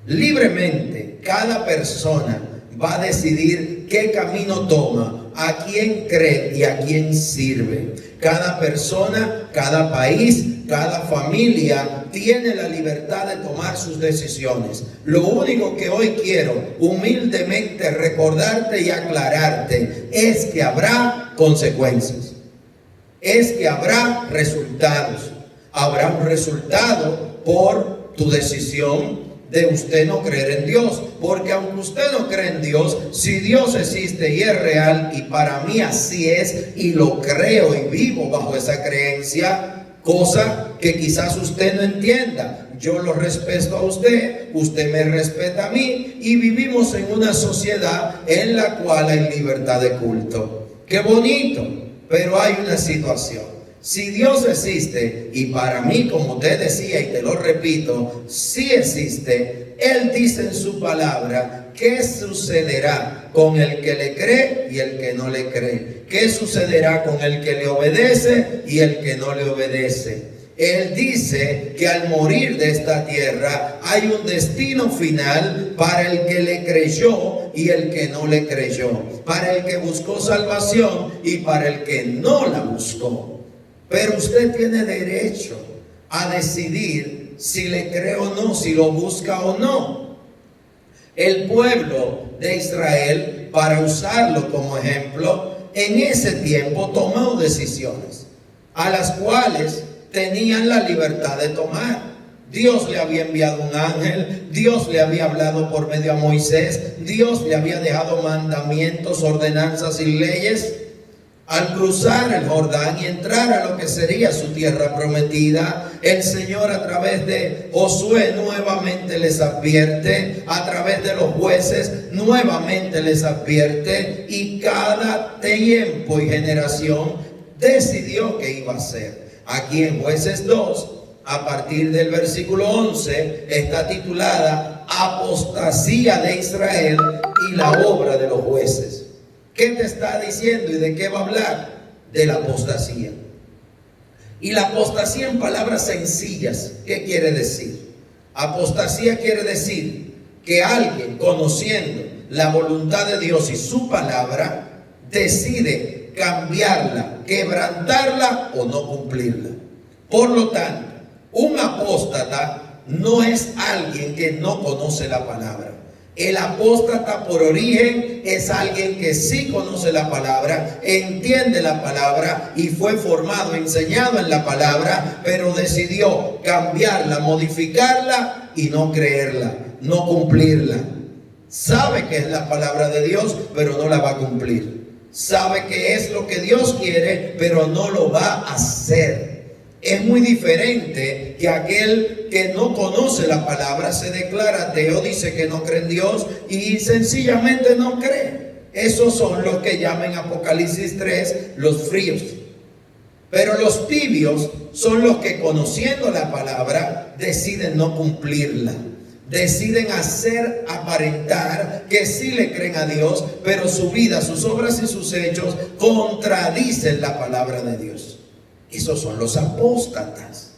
Libremente, cada persona va a decidir qué camino toma, a quién cree y a quién sirve. Cada persona, cada país, cada familia tiene la libertad de tomar sus decisiones. Lo único que hoy quiero humildemente recordarte y aclararte es que habrá consecuencias. Es que habrá resultados. Habrá un resultado por tu decisión de usted no creer en Dios, porque aunque usted no cree en Dios, si Dios existe y es real, y para mí así es, y lo creo y vivo bajo esa creencia, cosa que quizás usted no entienda, yo lo respeto a usted, usted me respeta a mí, y vivimos en una sociedad en la cual hay libertad de culto. ¡Qué bonito! Pero hay una situación. Si Dios existe, y para mí, como usted decía y te lo repito, sí existe, Él dice en su palabra qué sucederá con el que le cree y el que no le cree. Qué sucederá con el que le obedece y el que no le obedece. Él dice que al morir de esta tierra hay un destino final para el que le creyó y el que no le creyó, para el que buscó salvación y para el que no la buscó. Pero usted tiene derecho a decidir si le cree o no, si lo busca o no. El pueblo de Israel, para usarlo como ejemplo, en ese tiempo tomó decisiones a las cuales tenían la libertad de tomar. Dios le había enviado un ángel, Dios le había hablado por medio a Moisés, Dios le había dejado mandamientos, ordenanzas y leyes. Al cruzar el Jordán y entrar a lo que sería su tierra prometida, el Señor a través de Josué nuevamente les advierte, a través de los jueces nuevamente les advierte, y cada tiempo y generación decidió qué iba a hacer. Aquí en Jueces 2, a partir del versículo 11, está titulada Apostasía de Israel y la obra de los jueces. ¿Qué te está diciendo y de qué va a hablar? De la apostasía. Y la apostasía en palabras sencillas, ¿qué quiere decir? Apostasía quiere decir que alguien, conociendo la voluntad de Dios y su palabra, decide cambiarla, quebrantarla o no cumplirla. Por lo tanto, un apóstata no es alguien que no conoce la palabra. El apóstata por origen es alguien que sí conoce la palabra, entiende la palabra y fue formado, enseñado en la palabra, pero decidió cambiarla, modificarla y no creerla, no cumplirla. Sabe que es la palabra de Dios, pero no la va a cumplir. Sabe que es lo que Dios quiere, pero no lo va a hacer. Es muy diferente que aquel que no conoce la palabra, se declara ateo, dice que no cree en Dios y sencillamente no cree. Esos son los que llaman Apocalipsis 3 los fríos. Pero los tibios son los que, conociendo la palabra, deciden no cumplirla. Deciden hacer aparentar que sí le creen a Dios, pero su vida, sus obras y sus hechos contradicen la palabra de Dios. Esos son los apóstatas.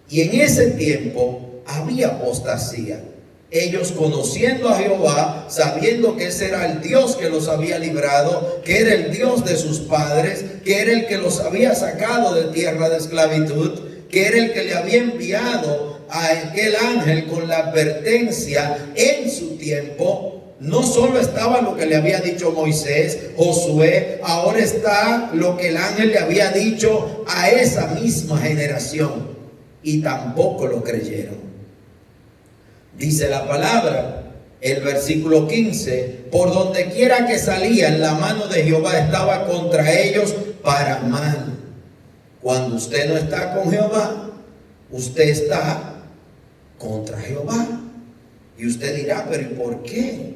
Y en ese tiempo había apostasía. Ellos conociendo a Jehová, sabiendo que ese era el Dios que los había librado, que era el Dios de sus padres, que era el que los había sacado de tierra de esclavitud, que era el que le había enviado a aquel ángel con la advertencia en su tiempo. No solo estaba lo que le había dicho Moisés, Josué, ahora está lo que el ángel le había dicho a esa misma generación, y tampoco lo creyeron. Dice la palabra, el versículo 15, por donde quiera que salían, la mano de Jehová estaba contra ellos para mal. Cuando usted no está con Jehová, usted está contra Jehová. Y usted dirá, pero ¿y por qué?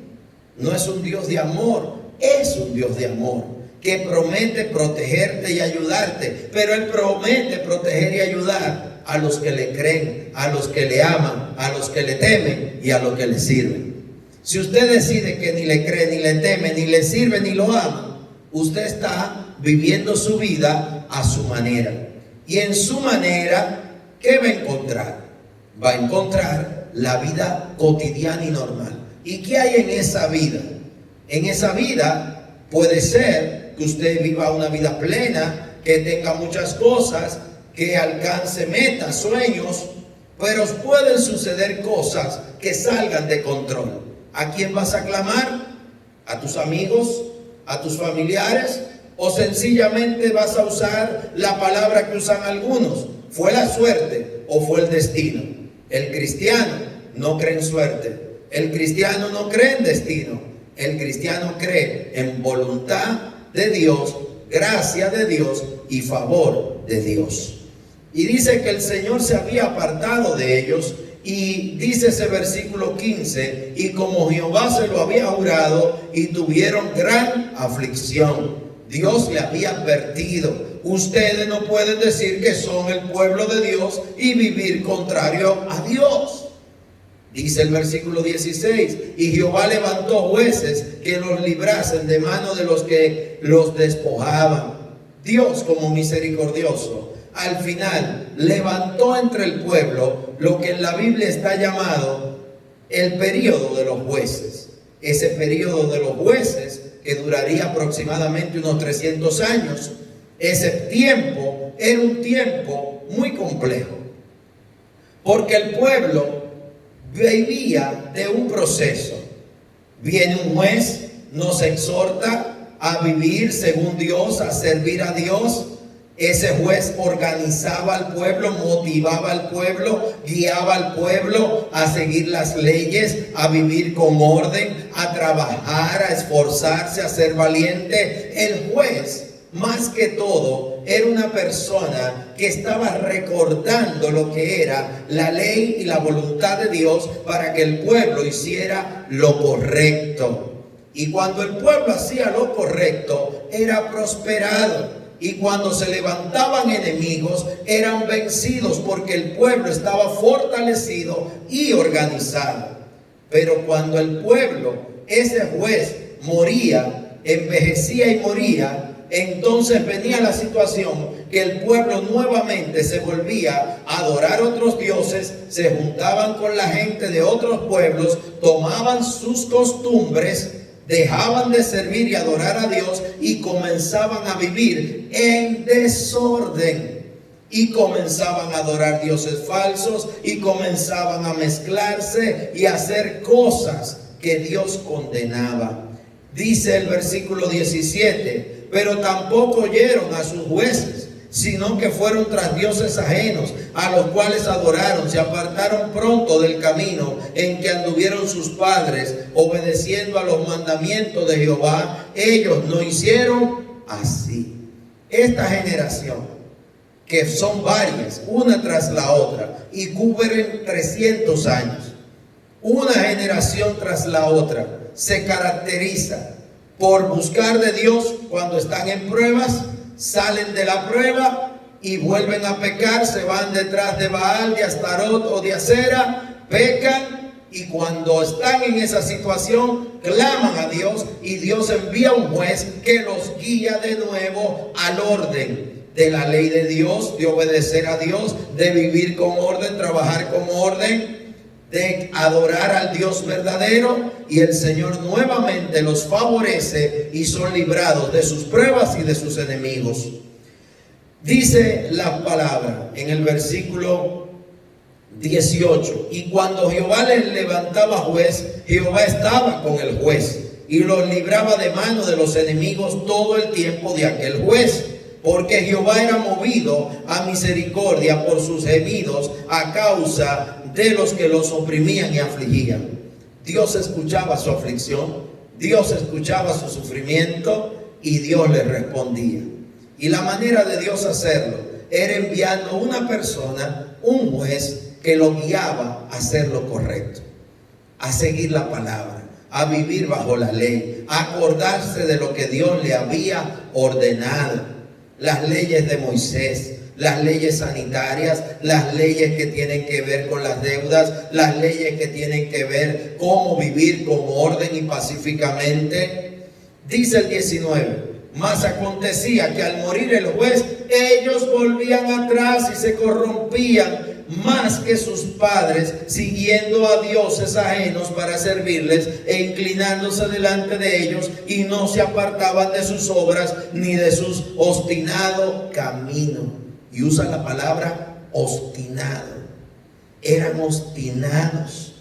No es un Dios de amor, es un Dios de amor, que promete protegerte y ayudarte, pero Él promete proteger y ayudar a los que le creen, a los que le aman, a los que le temen y a los que le sirven. Si usted decide que ni le cree, ni le teme, ni le sirve, ni lo ama, usted está viviendo su vida a su manera. Y en su manera, ¿qué va a encontrar? Va a encontrar la vida cotidiana y normal. ¿Y qué hay en esa vida? En esa vida puede ser que usted viva una vida plena, que tenga muchas cosas, que alcance metas, sueños, pero pueden suceder cosas que salgan de control. ¿A quién vas a clamar? ¿A tus amigos? ¿A tus familiares? ¿O sencillamente vas a usar la palabra que usan algunos? ¿Fue la suerte o fue el destino? El cristiano no cree en suerte. El cristiano no cree en destino. El cristiano cree en voluntad de Dios, gracia de Dios y favor de Dios. Y dice que el Señor se había apartado de ellos, y dice ese versículo 15, y como Jehová se lo había jurado, y tuvieron gran aflicción. Dios le había advertido: ustedes no pueden decir que son el pueblo de Dios y vivir contrario a Dios. Dice el versículo 16, y Jehová levantó jueces que los librasen de mano de los que los despojaban. Dios, como misericordioso, al final levantó entre el pueblo lo que en la Biblia está llamado el período de los jueces. Ese período de los jueces, que duraría aproximadamente unos 300 años, ese tiempo era un tiempo muy complejo, porque el pueblo vivía de un proceso. Viene un juez, nos exhorta a vivir según Dios, a servir a Dios. Ese juez organizaba al pueblo, motivaba al pueblo, guiaba al pueblo a seguir las leyes, a vivir con orden, a trabajar, a esforzarse, a ser valiente. El juez, más que todo, era una persona que estaba recordando lo que era la ley y la voluntad de Dios para que el pueblo hiciera lo correcto. Y cuando el pueblo hacía lo correcto, era prosperado. Y cuando se levantaban enemigos, eran vencidos, porque el pueblo estaba fortalecido y organizado. Pero cuando el pueblo, ese juez, moría, envejecía y moría, entonces venía la situación que el pueblo nuevamente se volvía a adorar otros dioses, se juntaban con la gente de otros pueblos, tomaban sus costumbres, dejaban de servir y adorar a Dios y comenzaban a vivir en desorden. Y comenzaban a adorar dioses falsos y comenzaban a mezclarse y a hacer cosas que Dios condenaba. Dice el versículo 17, pero tampoco oyeron a sus jueces, sino que fueron tras dioses ajenos, a los cuales adoraron, se apartaron pronto del camino en que anduvieron sus padres, obedeciendo a los mandamientos de Jehová. Ellos no hicieron así. Esta generación, que son varias, una tras la otra, y cubren 300 años, una generación tras la otra, se caracteriza por buscar de Dios cuando están en pruebas, salen de la prueba y vuelven a pecar, se van detrás de Baal, de Astarot o de Acera, pecan, y cuando están en esa situación claman a Dios, y Dios envía un juez que los guía de nuevo al orden de la ley de Dios, de obedecer a Dios, de vivir con orden, trabajar con orden. de adorar al Dios verdadero, y el Señor nuevamente los favorece y son librados de sus pruebas y de sus enemigos. Dice la palabra en el versículo 18: y cuando Jehová les levantaba juez, Jehová estaba con el juez y los libraba de mano de los enemigos todo el tiempo de aquel juez, porque Jehová era movido a misericordia por sus gemidos a causa de los que los oprimían y afligían. Dios escuchaba su aflicción, Dios escuchaba su sufrimiento y Dios le respondía. Y la manera de Dios hacerlo era enviando una persona, un juez, que lo guiaba a hacer lo correcto, a seguir la palabra, a vivir bajo la ley, a acordarse de lo que Dios le había ordenado. Las leyes de Moisés, las leyes sanitarias, las leyes que tienen que ver con las deudas, las leyes que tienen que ver cómo vivir con orden y pacíficamente. Dice el 19: mas acontecía que al morir el juez, ellos volvían atrás y se corrompían más que sus padres, siguiendo a dioses ajenos para servirles e inclinándose delante de ellos, y no se apartaban de sus obras ni de sus obstinado camino. Y usa la palabra obstinado. Eran obstinados.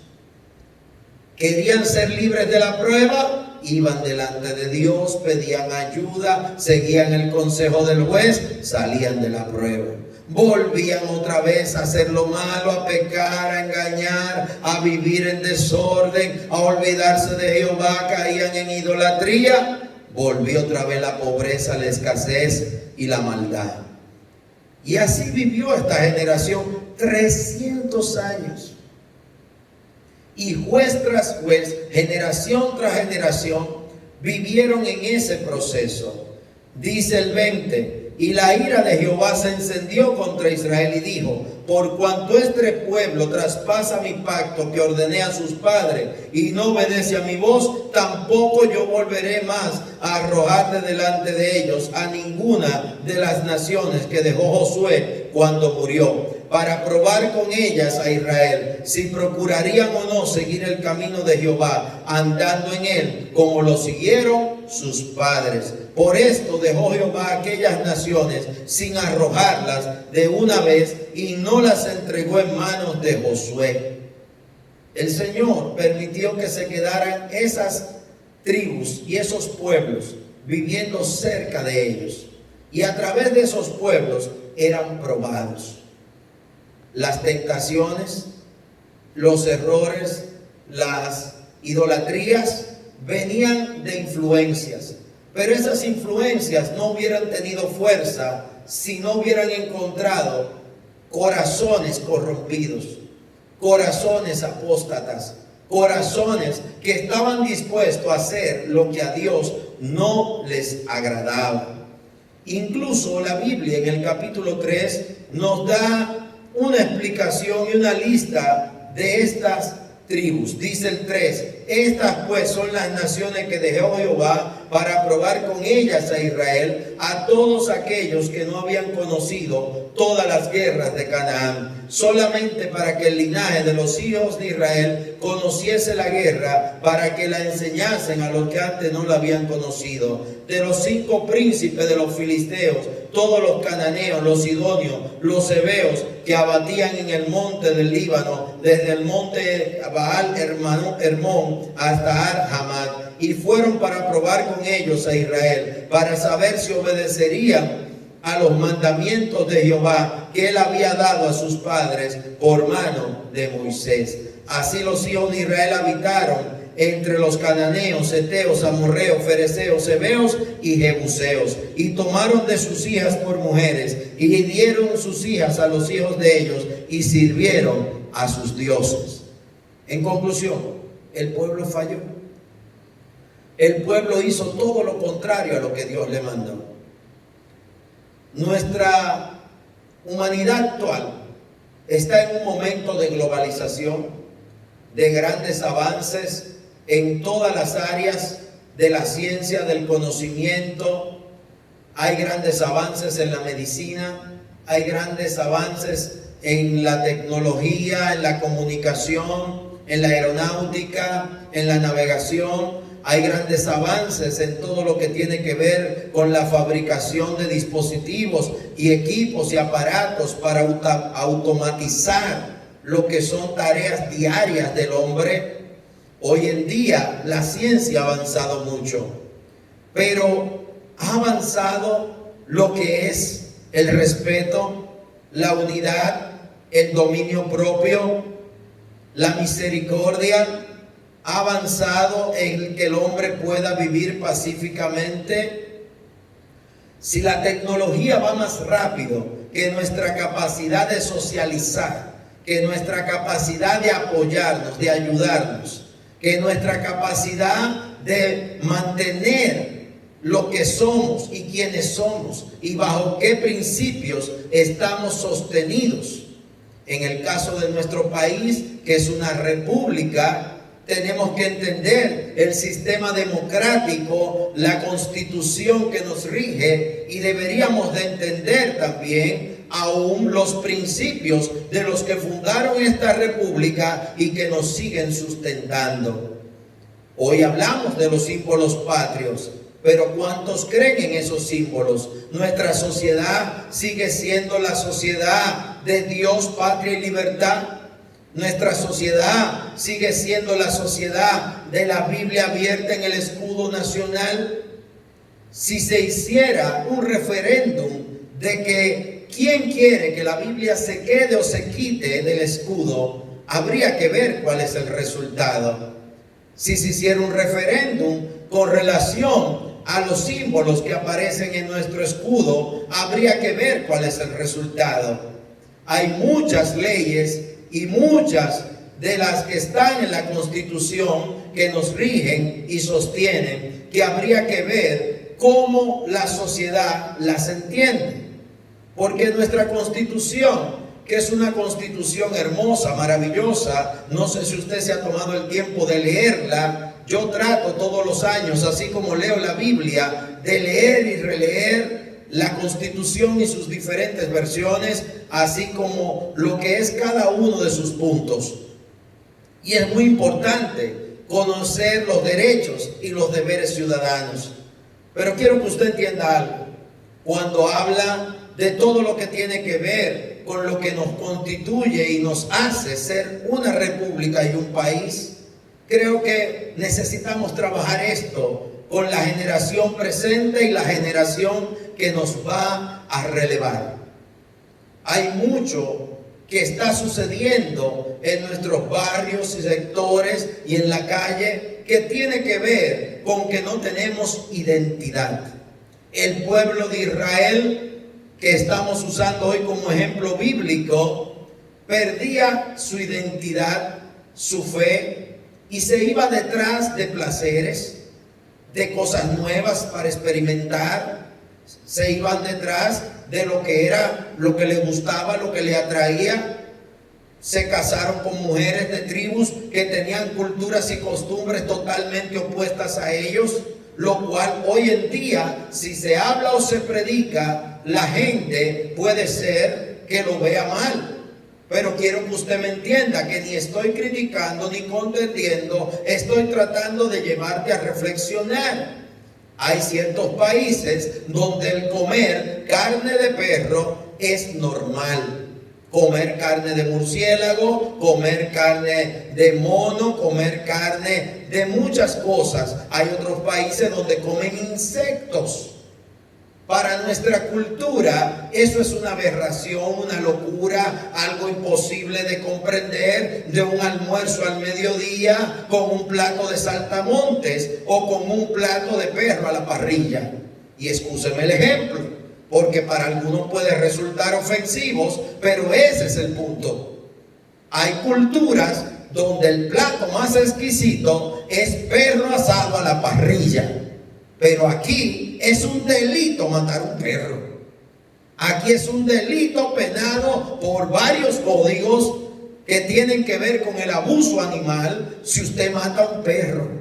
Querían ser libres de la prueba, iban delante de Dios, pedían ayuda, seguían el consejo del juez, salían de la prueba. Volvían otra vez a hacer lo malo, a pecar, a engañar, a vivir en desorden, a olvidarse de Jehová, caían en idolatría. Volvió otra vez la pobreza, la escasez y la maldad. Y así vivió esta generación 300 años. Y juez tras juez, generación tras generación, vivieron en ese proceso. Dice el 20: y la ira de Jehová se encendió contra Israel y dijo: por cuanto este pueblo traspasa mi pacto que ordené a sus padres y no obedece a mi voz, tampoco yo volveré más a arrojar de delante de ellos a ninguna de las naciones que dejó Josué cuando murió, para probar con ellas a Israel si procurarían o no seguir el camino de Jehová, andando en él como lo siguieron sus padres. Por esto dejó Jehová aquellas naciones sin arrojarlas de una vez y no las entregó en manos de Josué. El Señor permitió que se quedaran esas tribus y esos pueblos viviendo cerca de ellos, y a través de esos pueblos eran probados. Las tentaciones, los errores, las idolatrías venían de influencias, pero esas influencias no hubieran tenido fuerza si no hubieran encontrado corazones corrompidos, corazones apóstatas, corazones que estaban dispuestos a hacer lo que a Dios no les agradaba. Incluso la Biblia en el capítulo 3 nos da una explicación y una lista de estas tribus. Dice el 3: estas pues son las naciones que dejó Jehová para probar con ellas a Israel, a todos aquellos que no habían conocido todas las guerras de Canaán, solamente para que el linaje de los hijos de Israel conociese la guerra, para que la enseñasen a los que antes no la habían conocido. De los 5 príncipes de los filisteos, todos los cananeos, los sidonios, los heveos, que abatían en el monte del Líbano, desde el monte Baal Hermón hasta Ar-Hamad, y fueron para probar con ellos a Israel, para saber si obedecerían a los mandamientos de Jehová que él había dado a sus padres por mano de Moisés. Así los hijos de Israel habitaron entre los cananeos, heteos, amorreos, fereceos, heveos y jebuseos, y tomaron de sus hijas por mujeres, y dieron sus hijas a los hijos de ellos, y sirvieron a sus dioses. En conclusión, el pueblo falló. El pueblo hizo todo lo contrario a lo que Dios le mandó. Nuestra humanidad actual está en un momento de globalización, de grandes avances en todas las áreas de la ciencia, del conocimiento. Hay grandes avances en la medicina, hay grandes avances en la tecnología, en la comunicación, en la aeronáutica, en la navegación. Hay grandes avances en todo lo que tiene que ver con la fabricación de dispositivos y equipos y aparatos para automatizar lo que son tareas diarias del hombre. Hoy en día la ciencia ha avanzado mucho, pero ha avanzado lo que es el respeto, la unidad, el dominio propio, la misericordia. Ha avanzado en que el hombre pueda vivir pacíficamente. Si la tecnología va más rápido que nuestra capacidad de socializar, que nuestra capacidad de apoyarnos, de ayudarnos, que nuestra capacidad de mantener lo que somos y quiénes somos y bajo qué principios estamos sostenidos. En el caso de nuestro país, que es una república, tenemos que entender el sistema democrático, la constitución que nos rige, y deberíamos de entender también aún los principios de los que fundaron esta república y que nos siguen sustentando. Hoy hablamos de los símbolos patrios, pero ¿cuántos creen en esos símbolos? Nuestra sociedad sigue siendo la sociedad de Dios, patria y libertad. Nuestra sociedad sigue siendo la sociedad de la Biblia abierta en el escudo nacional. Si se hiciera un referéndum de que quién quiere que la Biblia se quede o se quite del escudo, habría que ver cuál es el resultado. Si se hiciera un referéndum con relación a los símbolos que aparecen en nuestro escudo, habría que ver cuál es el resultado. Hay muchas leyes y muchas de las que están en la Constitución que nos rigen y sostienen, que habría que ver cómo la sociedad las entiende. Porque nuestra Constitución, que es una Constitución hermosa, maravillosa, no sé si usted se ha tomado el tiempo de leerla. Yo trato todos los años, así como leo la Biblia, de leer y releer la Constitución y sus diferentes versiones, así como lo que es cada uno de sus puntos. Y es muy importante conocer los derechos y los deberes ciudadanos. Pero quiero que usted entienda algo. Cuando habla de todo lo que tiene que ver con lo que nos constituye y nos hace ser una república y un país, creo que necesitamos trabajar esto con la generación presente y la generación que nos va a relevar. Hay mucho que está sucediendo en nuestros barrios y sectores y en la calle que tiene que ver con que no tenemos identidad. El pueblo de Israel, que estamos usando hoy como ejemplo bíblico, perdía su identidad, su fe, y se iba detrás de placeres, de cosas nuevas para experimentar. Se iban detrás de lo que era, lo que les gustaba, lo que les atraía. Se casaron con mujeres de tribus que tenían culturas y costumbres totalmente opuestas a ellos, lo cual hoy en día, si se habla o se predica, la gente puede ser que lo vea mal. Pero quiero que usted me entienda que ni estoy criticando ni contendiendo, estoy tratando de llevarte a reflexionar. Hay ciertos países donde el comer carne de perro es normal. Comer carne de murciélago, comer carne de mono, comer carne de muchas cosas. Hay otros países donde comen insectos. Para nuestra cultura, eso es una aberración, una locura, algo imposible de comprender, de un almuerzo al mediodía con un plato de saltamontes o con un plato de perro a la parrilla. Y excúseme el ejemplo, porque para algunos puede resultar ofensivos, pero ese es el punto. Hay culturas donde el plato más exquisito es perro asado a la parrilla. Pero aquí es un delito matar un perro. Aquí es un delito penado por varios códigos que tienen que ver con el abuso animal si usted mata a un perro.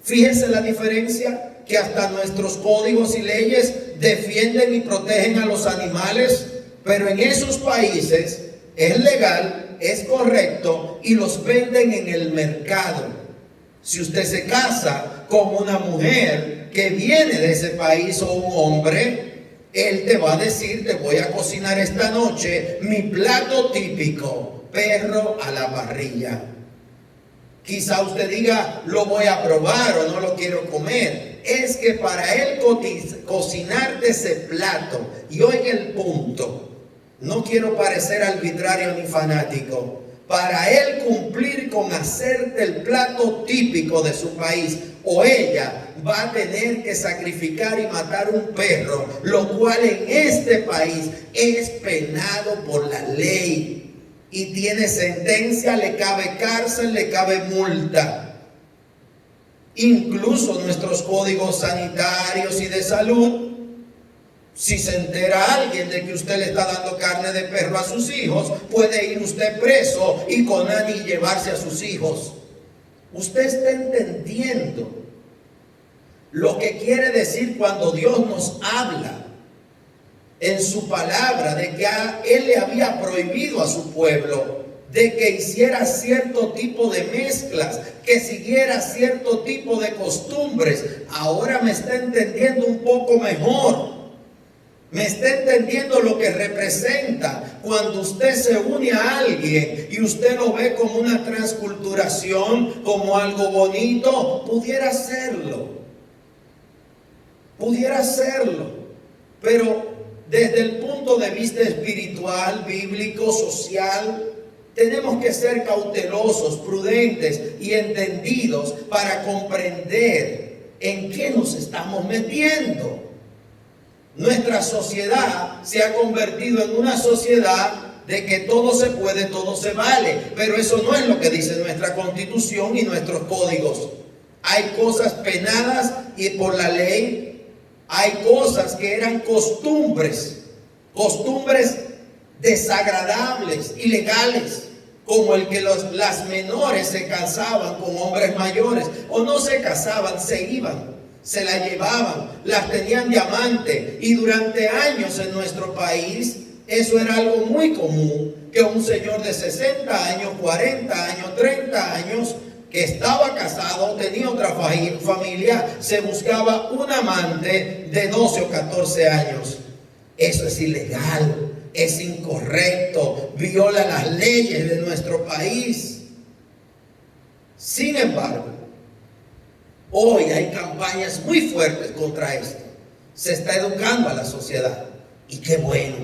Fíjese la diferencia, que hasta nuestros códigos y leyes defienden y protegen a los animales, pero en esos países es legal, es correcto y los venden en el mercado. Si usted se casa con una mujer que viene de ese país o un hombre, él te va a decir: te voy a cocinar esta noche mi plato típico, perro a la parrilla. Quizá usted diga: lo voy a probar o no lo quiero comer. Es que para él cocinarte ese plato, y oiga el punto, no quiero parecer arbitrario ni fanático, para él cumplir con hacerte el plato típico de su país, o ella va a tener que sacrificar y matar un perro, lo cual en este país es penado por la ley y tiene sentencia, le cabe cárcel, le cabe multa. Incluso nuestros códigos sanitarios y de salud, si se entera alguien de que usted le está dando carne de perro a sus hijos, puede ir usted preso y con ANI llevarse a sus hijos. Usted está entendiendo lo que quiere decir cuando Dios nos habla en su palabra de que Él le había prohibido a su pueblo de que hiciera cierto tipo de mezclas, que siguiera cierto tipo de costumbres. Ahora me está entendiendo un poco mejor. Me está entendiendo lo que representa cuando usted se une a alguien y usted lo ve como una transculturación, como algo bonito. Pudiera serlo, pero desde el punto de vista espiritual, bíblico, social, tenemos que ser cautelosos, prudentes y entendidos para comprender en qué nos estamos metiendo. Nuestra sociedad se ha convertido en una sociedad de que todo se puede, todo se vale, pero eso no es lo que dice nuestra Constitución y nuestros códigos. Hay cosas penadas y por la ley, hay cosas que eran costumbres desagradables, ilegales, como el que las menores se casaban con hombres mayores, o no se casaban, se iban, se la llevaban, las tenían de amante. Y durante años en nuestro país eso era algo muy común, que un señor de 60 años, 40 años, 30 años, que estaba casado, tenía otra familia, se buscaba un amante de 12 o 14 años. Eso es ilegal, es incorrecto, viola las leyes de nuestro país. Sin embargo, hoy hay campañas muy fuertes contra esto. Se está educando a la sociedad y qué bueno.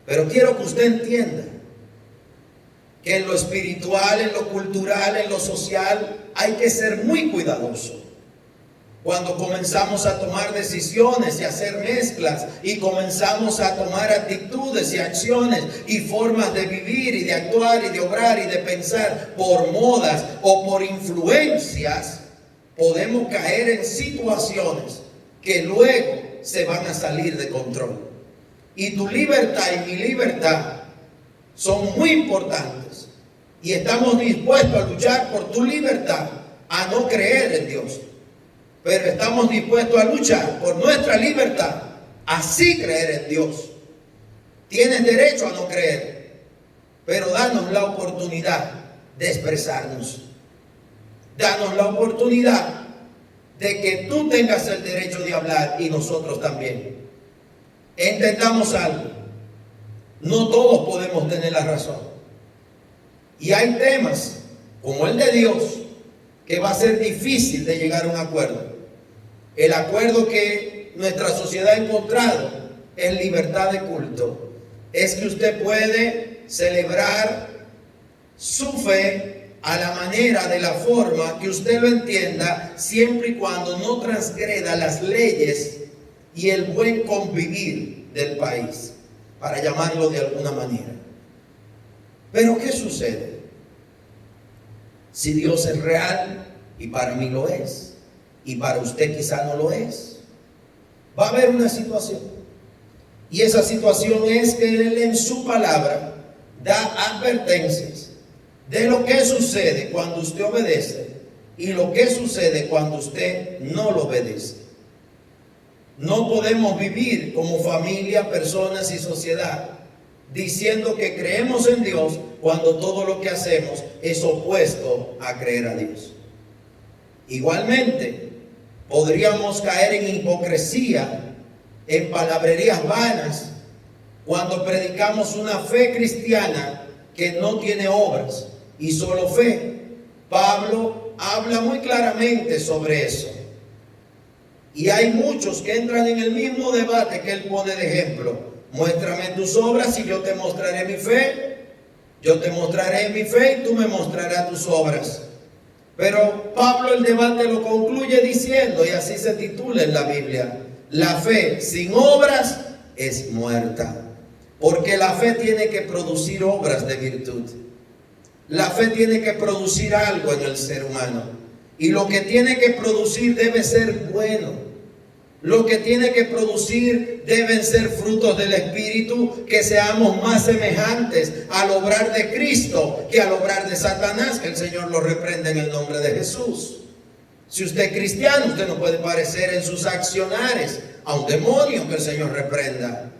Pero quiero que usted entienda que en lo espiritual, en lo cultural, en lo social, hay que ser muy cuidadoso. Cuando comenzamos a tomar decisiones y hacer mezclas y comenzamos a tomar actitudes y acciones y formas de vivir y de actuar y de obrar y de pensar por modas o por influencias, podemos caer en situaciones que luego se van a salir de control. Y tu libertad y mi libertad son muy importantes y estamos dispuestos a luchar por tu libertad, a no creer en Dios. Pero estamos dispuestos a luchar por nuestra libertad, así creer en Dios. Tienes derecho a no creer, pero danos la oportunidad de expresarnos. Danos la oportunidad de que tú tengas el derecho de hablar y nosotros también. Entendamos algo. No todos podemos tener la razón. Y hay temas como el de Dios que va a ser difícil de llegar a un acuerdo. El acuerdo que nuestra sociedad ha encontrado es libertad de culto. Es que usted puede celebrar su fe a la manera, de la forma que usted lo entienda, siempre y cuando no transgreda las leyes y el buen convivir del país, para llamarlo de alguna manera. Pero ¿qué sucede? Si Dios es real, y para mí lo es, y para usted quizá no lo es, va a haber una situación. Y esa situación es que Él en su palabra da advertencias de lo que sucede cuando usted obedece y lo que sucede cuando usted no lo obedece. No podemos vivir como familia, personas y sociedad diciendo que creemos en Dios cuando todo lo que hacemos es opuesto a creer a Dios. Igualmente, podríamos caer en hipocresía, en palabrerías vanas, cuando predicamos una fe cristiana que no tiene obras y solo fe. Pablo habla muy claramente sobre eso. Y hay muchos que entran en el mismo debate que él pone de ejemplo. Muéstrame tus obras y yo te mostraré mi fe. Yo te mostraré mi fe y tú me mostrarás tus obras. Pero Pablo el debate lo concluye diciendo, y así se titula en la Biblia: la fe sin obras es muerta. Porque la fe tiene que producir obras de virtud. La fe tiene que producir algo en el ser humano. Y lo que tiene que producir debe ser bueno. Lo que tiene que producir deben ser frutos del Espíritu, que seamos más semejantes al obrar de Cristo que al obrar de Satanás, que el Señor lo reprende en el nombre de Jesús. Si usted es cristiano, usted no puede parecer en sus accionares a un demonio que el Señor reprenda.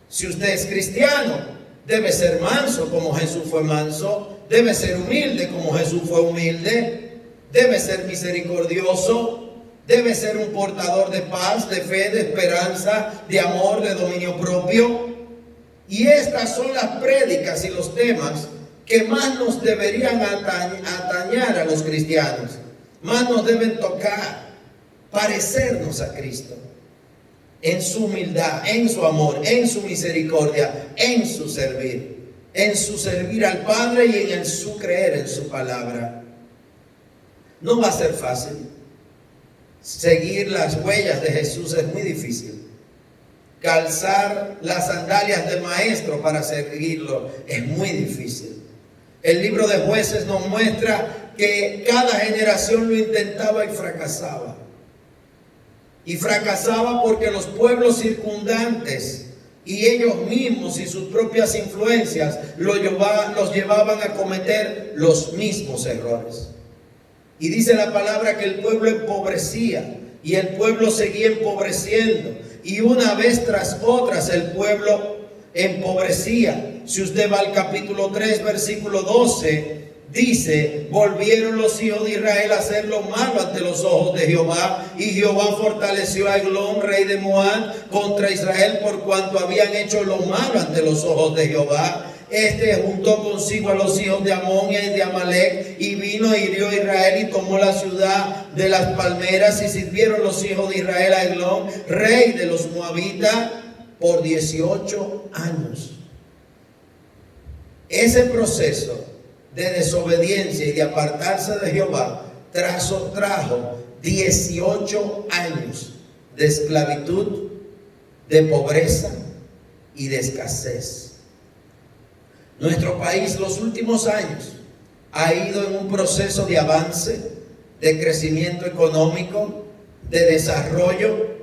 Si usted es cristiano, debe ser manso como Jesús fue manso, debe ser humilde como Jesús fue humilde, debe ser misericordioso, debe ser un portador de paz, de fe, de esperanza, de amor, de dominio propio. Y estas son las prédicas y los temas que más nos deberían atañar a los cristianos, más nos deben tocar, parecernos a Cristo en su humildad, en su amor, en su misericordia, en su servir al Padre y en el su creer en su palabra. No va a ser fácil. Seguir las huellas de Jesús es muy difícil. Calzar las sandalias del Maestro para seguirlo es muy difícil. El libro de Jueces nos muestra que cada generación lo intentaba y fracasaba. Y fracasaba porque los pueblos circundantes y ellos mismos y sus propias influencias los llevaban a cometer los mismos errores. Y dice la palabra que el pueblo empobrecía y el pueblo seguía empobreciendo. Y una vez tras otras el pueblo empobrecía. Si usted va al capítulo 3, versículo 12, dice: volvieron los hijos de Israel a hacer lo malo ante los ojos de Jehová, y Jehová fortaleció a Eglón, rey de Moab, contra Israel, por cuanto habían hecho lo malo ante los ojos de Jehová. Este juntó consigo a los hijos de Amón y de Amalek, y vino e hirió a Israel y tomó la ciudad de las palmeras, y sirvieron los hijos de Israel a Eglón, rey de los moabitas, por 18 años. Ese proceso de desobediencia y de apartarse de Jehová trajo 18 años de esclavitud, de pobreza y de escasez. Nuestro país los últimos años ha ido en un proceso de avance, de crecimiento económico, de desarrollo,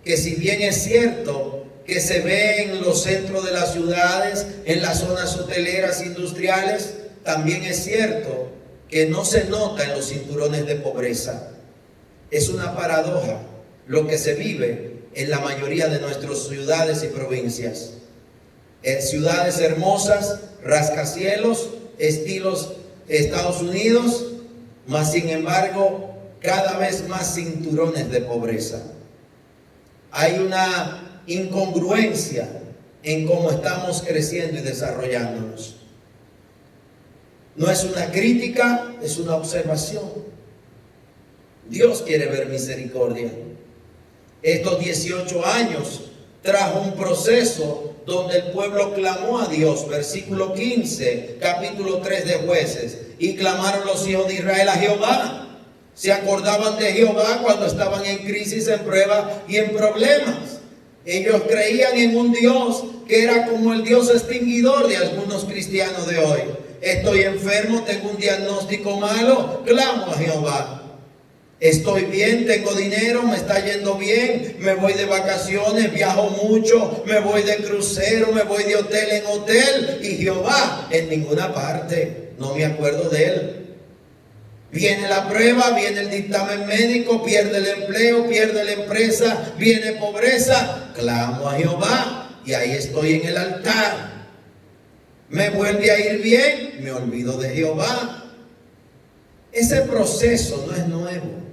que si bien es cierto que se ve en los centros de las ciudades, en las zonas hoteleras, industriales, también es cierto que no se nota en los cinturones de pobreza. Es una paradoja lo que se vive en la mayoría de nuestras ciudades y provincias. En ciudades hermosas, rascacielos, estilos Estados Unidos, mas sin embargo cada vez más cinturones de pobreza. Hay una incongruencia en cómo estamos creciendo y desarrollándonos. No es una crítica, es una observación. Dios quiere ver misericordia. Estos 18 años trajo un proceso donde el pueblo clamó a Dios. Versículo 15, capítulo 3 de Jueces. Y clamaron los hijos de Israel a Jehová. Se acordaban de Jehová cuando estaban en crisis, en prueba y en problemas. Ellos creían en un Dios que era como el Dios extinguidor de algunos cristianos de hoy. Estoy enfermo, tengo un diagnóstico malo, clamo a Jehová. Estoy bien, tengo dinero, me está yendo bien, me voy de vacaciones, viajo mucho, me voy de crucero, me voy de hotel en hotel, y Jehová en ninguna parte, no me acuerdo de él. Viene la prueba, viene el dictamen médico, pierde el empleo, pierde la empresa, viene pobreza, clamo a Jehová, y ahí estoy en el altar. Me vuelve a ir bien, me olvido de Jehová. Ese proceso no es nuevo.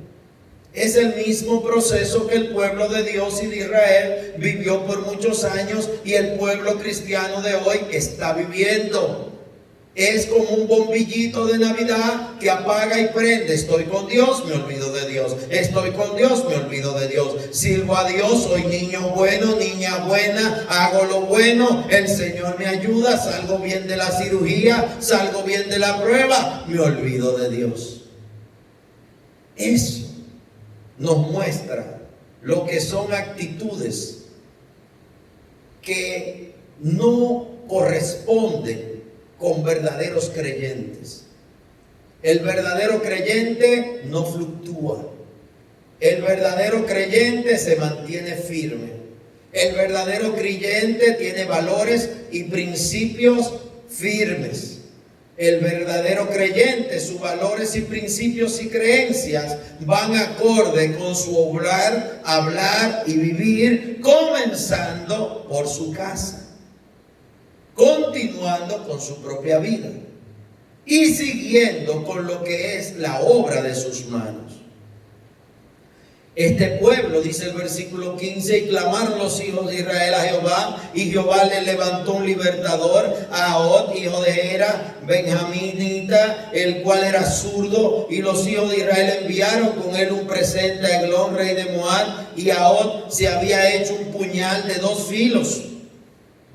Es el mismo proceso que el pueblo de Dios y de Israel vivió por muchos años y el pueblo cristiano de hoy está viviendo. Es como un bombillito de Navidad que apaga y prende. Estoy con Dios, me olvido de Dios. Estoy con Dios, me olvido de Dios. Sirvo a Dios, soy niño bueno, niña buena, hago lo bueno. El Señor me ayuda, salgo bien de la cirugía, salgo bien de la prueba, me olvido de Dios. Eso nos muestra lo que son actitudes que no corresponden con verdaderos creyentes. El verdadero creyente no fluctúa. El verdadero creyente se mantiene firme. El verdadero creyente tiene valores y principios firmes. El verdadero creyente, sus valores y principios y creencias van acorde con su obrar, hablar y vivir, comenzando por su casa, continuando con su propia vida y siguiendo con lo que es la obra de sus manos. Este pueblo, dice el versículo 15, y clamaron los hijos de Israel a Jehová, y Jehová le levantó un libertador, a Ahod, hijo de Era, benjaminita, el cual era zurdo, y los hijos de Israel enviaron con él un presente a Eglón, rey de Moab, y Ahod se había hecho un puñal de 2 filos,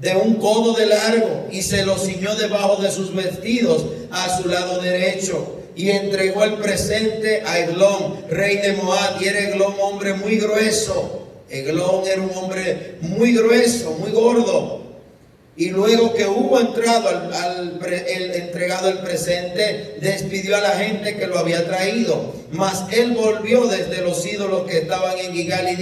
de 1 codo de largo, y se lo ciñó debajo de sus vestidos a su lado derecho. Y entregó el presente a Eglón, rey de Moab, y era Eglón hombre muy grueso. Eglón era un hombre muy grueso, muy gordo. Y luego que hubo entrado entregado el presente, despidió a la gente que lo había traído. Mas él volvió desde los ídolos que estaban en Gilgal y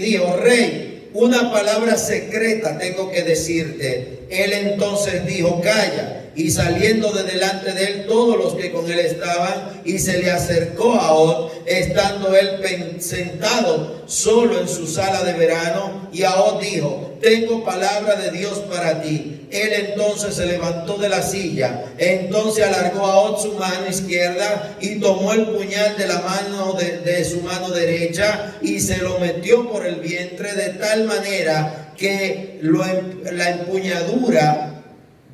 dijo, rey, una palabra secreta tengo que decirte. Él entonces dijo, calla. Y saliendo de delante de él todos los que con él estaban, y se le acercó a Ahod, estando él sentado solo en su sala de verano, y Ahod dijo, tengo palabra de Dios para ti. Él entonces se levantó de la silla, entonces alargó Ahod su mano izquierda y tomó el puñal de la mano de su mano derecha y se lo metió por el vientre, de tal manera que la empuñadura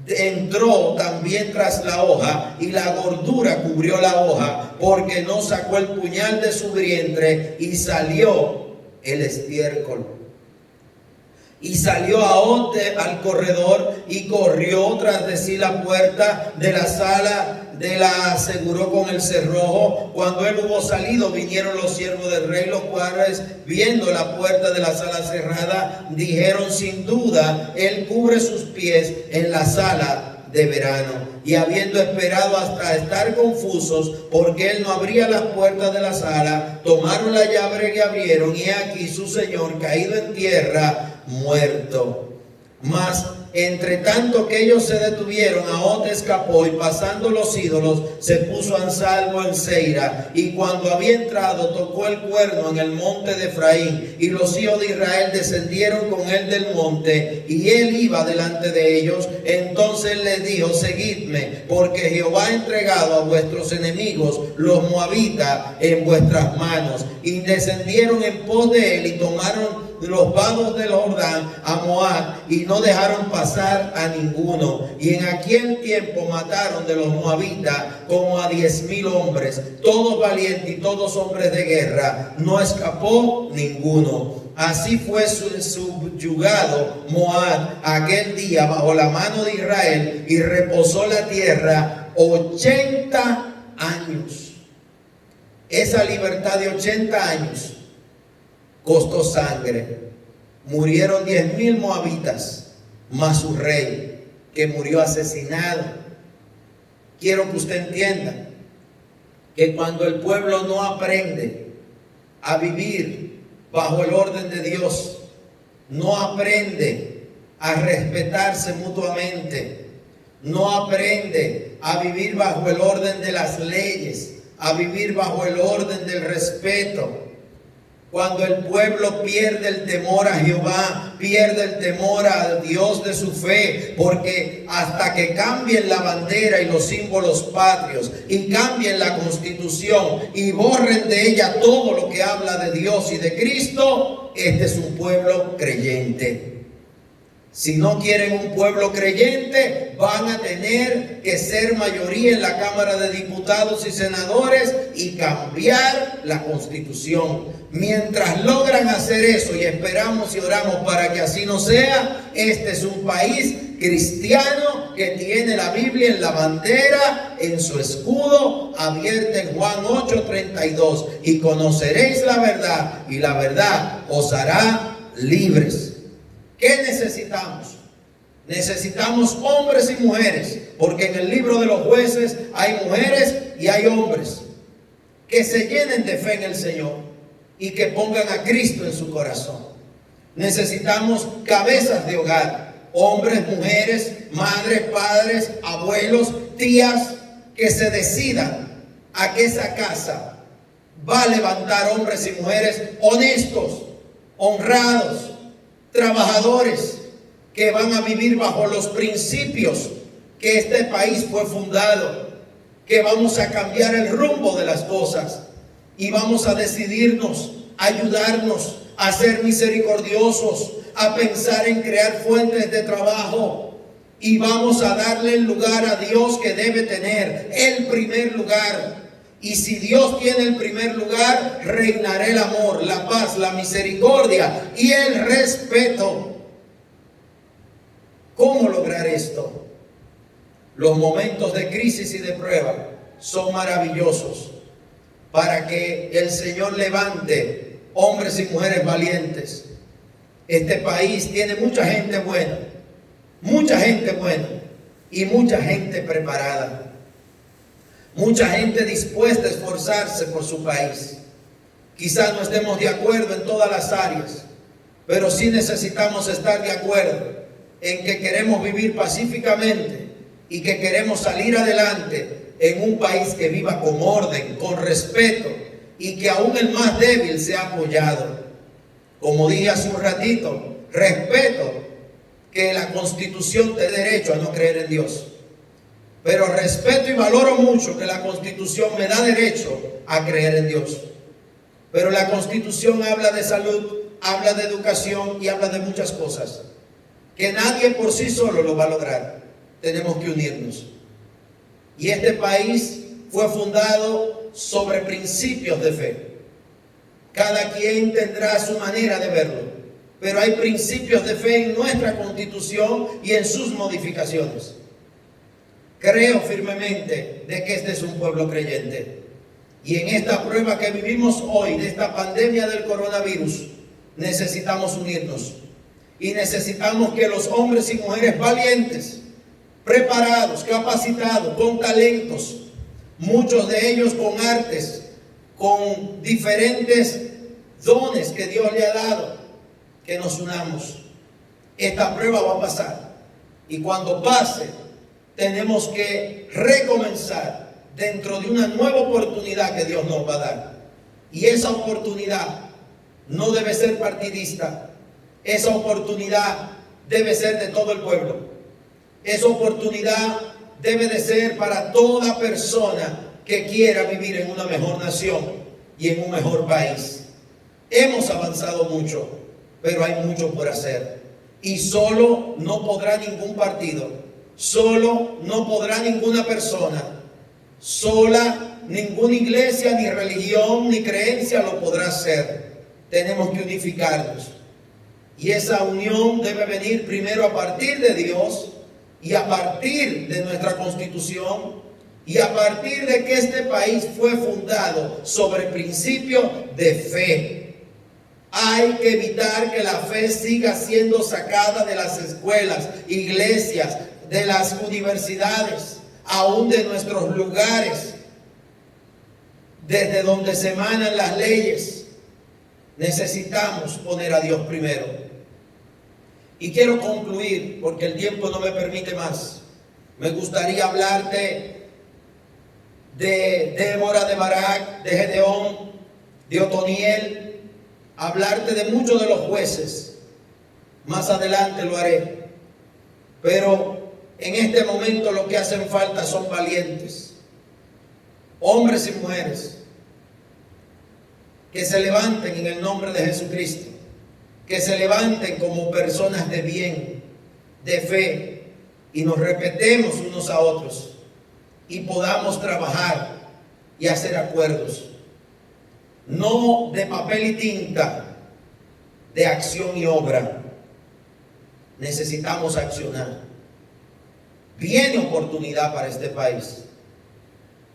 entró también tras la hoja, y la gordura cubrió la hoja, porque no sacó el puñal de su vientre, y salió el estiércol. Y salió Ahod al corredor y corrió tras de sí la puerta de la sala, la aseguró con el cerrojo. Cuando él hubo salido, vinieron los siervos del rey, los cuales, viendo la puerta de la sala cerrada, dijeron, sin duda, él cubre sus pies en la sala de verano. Y habiendo esperado hasta estar confusos, porque él no abría las puertas de la sala, tomaron la llave y abrieron, y he aquí su señor caído en tierra, muerto. Mas entre tanto que ellos se detuvieron, Ahod escapó, y pasando los ídolos se puso en salvo en Seira, y cuando había entrado tocó el cuerno en el monte de Efraín, y los hijos de Israel descendieron con él del monte, y él iba delante de ellos. Entonces les dijo, seguidme, porque Jehová ha entregado a vuestros enemigos, los moabitas, en vuestras manos. Y descendieron en pos de él, y tomaron los vados del Jordán a Moab, y no dejaron pasar a ninguno. Y en aquel tiempo mataron de los moabitas como a 10,000 hombres, todos valientes y todos hombres de guerra, no escapó ninguno. Así fue subyugado Moab aquel día bajo la mano de Israel, y reposó la tierra 80 años. Esa libertad de 80 años costó sangre. Murieron 10,000 moabitas, más su rey, que murió asesinado. Quiero que usted entienda que cuando el pueblo no aprende a vivir bajo el orden de Dios, no aprende a respetarse mutuamente, no aprende a vivir bajo el orden de las leyes, a vivir bajo el orden del respeto, Cuando el pueblo pierde el temor a Jehová, pierde el temor al Dios de su fe, porque hasta que cambien la bandera y los símbolos patrios y cambien la constitución y borren de ella todo lo que habla de Dios y de Cristo, este es un pueblo creyente. Si no quieren un pueblo creyente, van a tener que ser mayoría en la Cámara de Diputados y Senadores y cambiar la Constitución. Mientras logran hacer eso, y esperamos y oramos para que así no sea, este es un país cristiano que tiene la Biblia en la bandera, en su escudo, abierta en Juan 8:32. Y conoceréis la verdad, y la verdad os hará libres. ¿Qué necesitamos? Necesitamos hombres y mujeres, porque en el libro de los jueces hay mujeres y hay hombres que se llenen de fe en el Señor y que pongan a Cristo en su corazón. Necesitamos cabezas de hogar, hombres, mujeres, madres, padres, abuelos, tías, que se decidan a que esa casa va a levantar hombres y mujeres honestos, honrados, trabajadores, que van a vivir bajo los principios que este país fue fundado, que vamos a cambiar el rumbo de las cosas y vamos a decidirnos, a ayudarnos, a ser misericordiosos, a pensar en crear fuentes de trabajo, y vamos a darle el lugar a Dios que debe tener, el primer lugar. Y si Dios tiene el primer lugar, reinará el amor, la paz, la misericordia y el respeto. ¿Cómo lograr esto? Los momentos de crisis y de prueba son maravillosos para que el Señor levante hombres y mujeres valientes. Este país tiene mucha gente buena y mucha gente preparada. Mucha gente dispuesta a esforzarse por su país. Quizás no estemos de acuerdo en todas las áreas, pero sí necesitamos estar de acuerdo en que queremos vivir pacíficamente y que queremos salir adelante en un país que viva con orden, con respeto, y que aún el más débil sea apoyado. Como dije hace un ratito, respeto que la Constitución te dé derecho a no creer en Dios. Pero respeto y valoro mucho que la Constitución me da derecho a creer en Dios. Pero la Constitución habla de salud, habla de educación y habla de muchas cosas que nadie por sí solo lo va a lograr. Tenemos que unirnos. Y este país fue fundado sobre principios de fe. Cada quien tendrá su manera de verlo, pero hay principios de fe en nuestra Constitución y en sus modificaciones. Creo firmemente de que este es un pueblo creyente. Y en esta prueba que vivimos hoy, de esta pandemia del coronavirus, necesitamos unirnos. Y necesitamos que los hombres y mujeres valientes, preparados, capacitados, con talentos, muchos de ellos con artes, con diferentes dones que Dios le ha dado, que nos unamos. Esta prueba va a pasar. Y cuando pase, tenemos que recomenzar dentro de una nueva oportunidad que Dios nos va a dar. Y esa oportunidad no debe ser partidista. Esa oportunidad debe ser de todo el pueblo. Esa oportunidad debe de ser para toda persona que quiera vivir en una mejor nación y en un mejor país. Hemos avanzado mucho, pero hay mucho por hacer. Y solo no podrá ningún partido, solo no podrá ninguna persona, sola ninguna iglesia, ni religión, ni creencia lo podrá hacer. Tenemos que unificarnos. Y esa unión debe venir primero a partir de Dios y a partir de nuestra Constitución y a partir de que este país fue fundado sobre principios de fe. Hay que evitar que la fe siga siendo sacada de las escuelas, iglesias, de las universidades, aún de nuestros lugares, desde donde se emanan las leyes. Necesitamos poner a Dios primero. Y quiero concluir, porque el tiempo no me permite más. Me gustaría hablarte de Débora, de Barak, de Gedeón, de Otoniel, hablarte de muchos de los jueces. Más adelante lo haré. Pero en este momento lo que hacen falta son valientes, hombres y mujeres, que se levanten en el nombre de Jesucristo, que se levanten como personas de bien, de fe, y nos respetemos unos a otros y podamos trabajar y hacer acuerdos, no de papel y tinta, de acción y obra. Necesitamos accionar. Viene oportunidad para este país,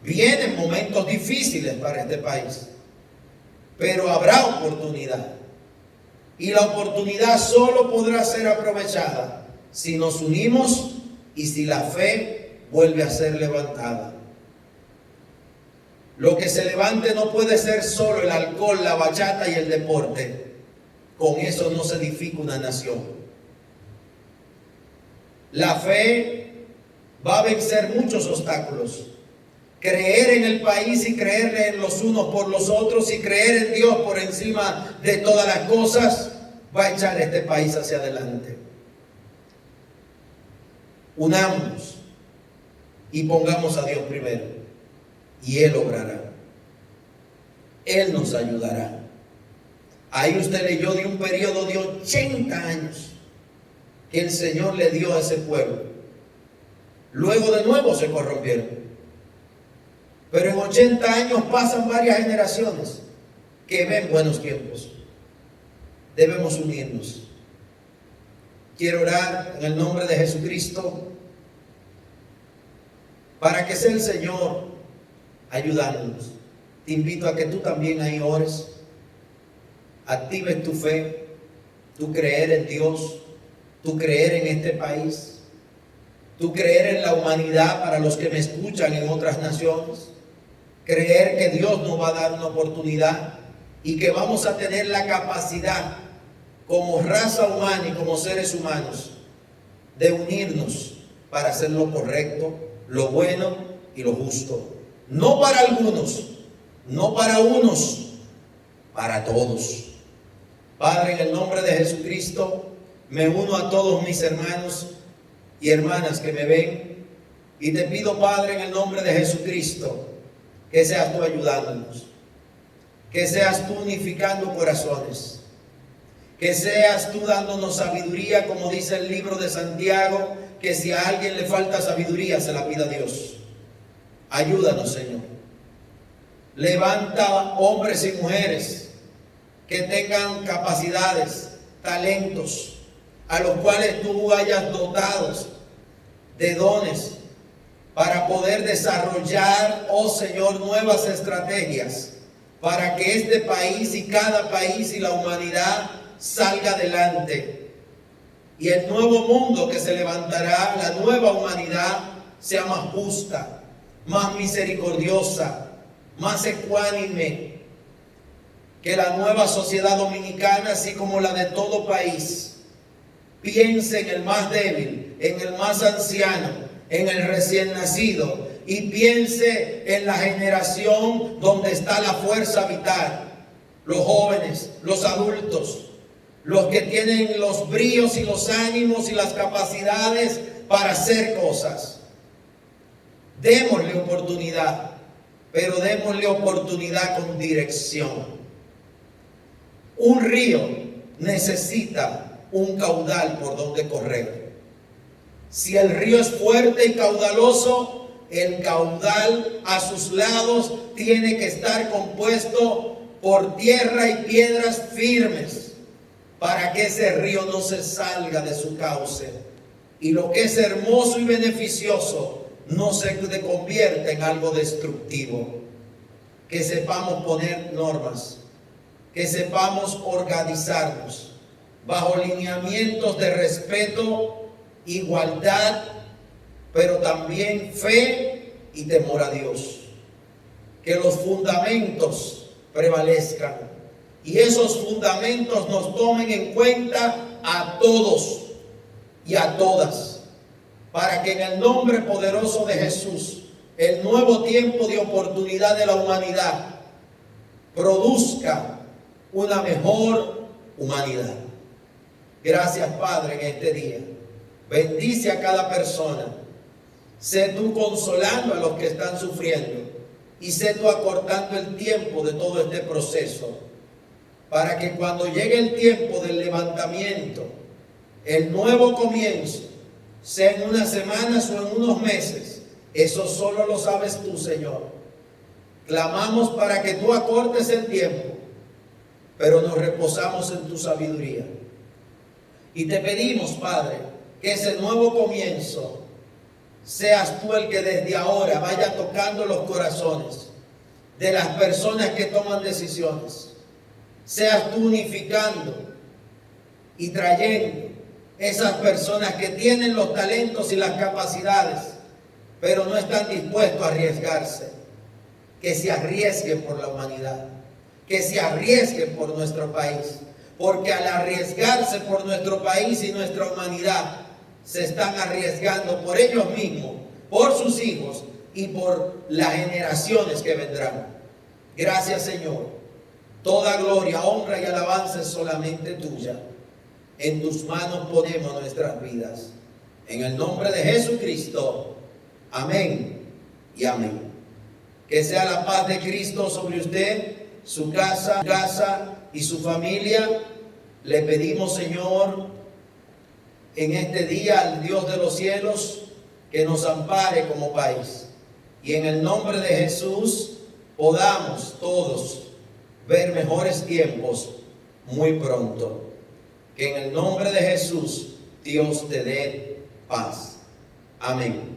vienen momentos difíciles para este país, pero habrá oportunidad, y la oportunidad solo podrá ser aprovechada si nos unimos y si la fe vuelve a ser levantada. Lo que se levante no puede ser solo el alcohol, la bachata y el deporte. Con eso no se edifica una nación. La fe va a vencer muchos obstáculos. Creer en el país y creer en los unos por los otros y creer en Dios por encima de todas las cosas va a echar este país hacia adelante. Unámonos y pongamos a Dios primero, y Él obrará. Él nos ayudará. Ahí usted leyó de un periodo de 80 años que el Señor le dio a ese pueblo. Luego de nuevo se corrompieron. Pero en 80 años pasan varias generaciones que ven buenos tiempos. Debemos unirnos. Quiero orar en el nombre de Jesucristo para que sea el Señor ayudándonos. Te invito a que tú también ahí ores, actives tu fe, tu creer en Dios, tu creer en este país, tu creer en la humanidad para los que me escuchan en otras naciones, creer que Dios nos va a dar una oportunidad y que vamos a tener la capacidad como raza humana y como seres humanos de unirnos para hacer lo correcto, lo bueno y lo justo. No para algunos, no para unos, para todos. Padre, en el nombre de Jesucristo, me uno a todos mis hermanos y hermanas que me ven y te pido, Padre, en el nombre de Jesucristo, que seas tú ayudándonos, que seas tú unificando corazones, que seas tú dándonos sabiduría, como dice el libro de Santiago, que si a alguien le falta sabiduría, se la pida a Dios. Ayúdanos, Señor. Levanta hombres y mujeres que tengan capacidades, talentos, a los cuales tú hayas dotados de dones para poder desarrollar, oh Señor, nuevas estrategias para que este país y cada país y la humanidad salga adelante. Y el nuevo mundo que se levantará, la nueva humanidad, sea más justa, más misericordiosa, más ecuánime. Que la nueva sociedad dominicana, así como la de todo país, piense en el más débil, en el más anciano, en el recién nacido, y piense en la generación donde está la fuerza vital, los jóvenes, los adultos, los que tienen los bríos y los ánimos y las capacidades para hacer cosas. Démosle oportunidad, pero démosle oportunidad con dirección. Un río necesita un caudal por donde correr. Si el río es fuerte y caudaloso, el caudal a sus lados tiene que estar compuesto por tierra y piedras firmes para que ese río no se salga de su cauce y lo que es hermoso y beneficioso no se convierta en algo destructivo. Que sepamos poner normas, que sepamos organizarnos bajo lineamientos de respeto, igualdad, pero también fe y temor a Dios. Que los fundamentos prevalezcan y esos fundamentos nos tomen en cuenta a todos y a todas, para que en el nombre poderoso de Jesús, el nuevo tiempo de oportunidad de la humanidad produzca una mejor humanidad. Gracias, Padre, en este día. Bendice a cada persona. Sé tú consolando a los que están sufriendo y sé tú acortando el tiempo de todo este proceso, para que cuando llegue el tiempo del levantamiento, el nuevo comienzo, sea en unas semanas o en unos meses, eso solo lo sabes tú, Señor. Clamamos para que tú acortes el tiempo, pero nos reposamos en tu sabiduría. Y te pedimos, Padre, que ese nuevo comienzo seas tú el que desde ahora vaya tocando los corazones de las personas que toman decisiones. Seas tú unificando y trayendo esas personas que tienen los talentos y las capacidades, pero no están dispuestos a arriesgarse. Que se arriesguen por la humanidad, que se arriesguen por nuestro país, porque al arriesgarse por nuestro país y nuestra humanidad, se están arriesgando por ellos mismos, por sus hijos y por las generaciones que vendrán. Gracias, Señor. Toda gloria, honra y alabanza es solamente tuya. En tus manos ponemos nuestras vidas. En el nombre de Jesucristo. Amén y amén. Que sea la paz de Cristo sobre usted, su casa y su familia. Le pedimos, Señor, en este día al Dios de los cielos que nos ampare como país. Y en el nombre de Jesús podamos todos ver mejores tiempos muy pronto. Que en el nombre de Jesús Dios te dé paz. Amén.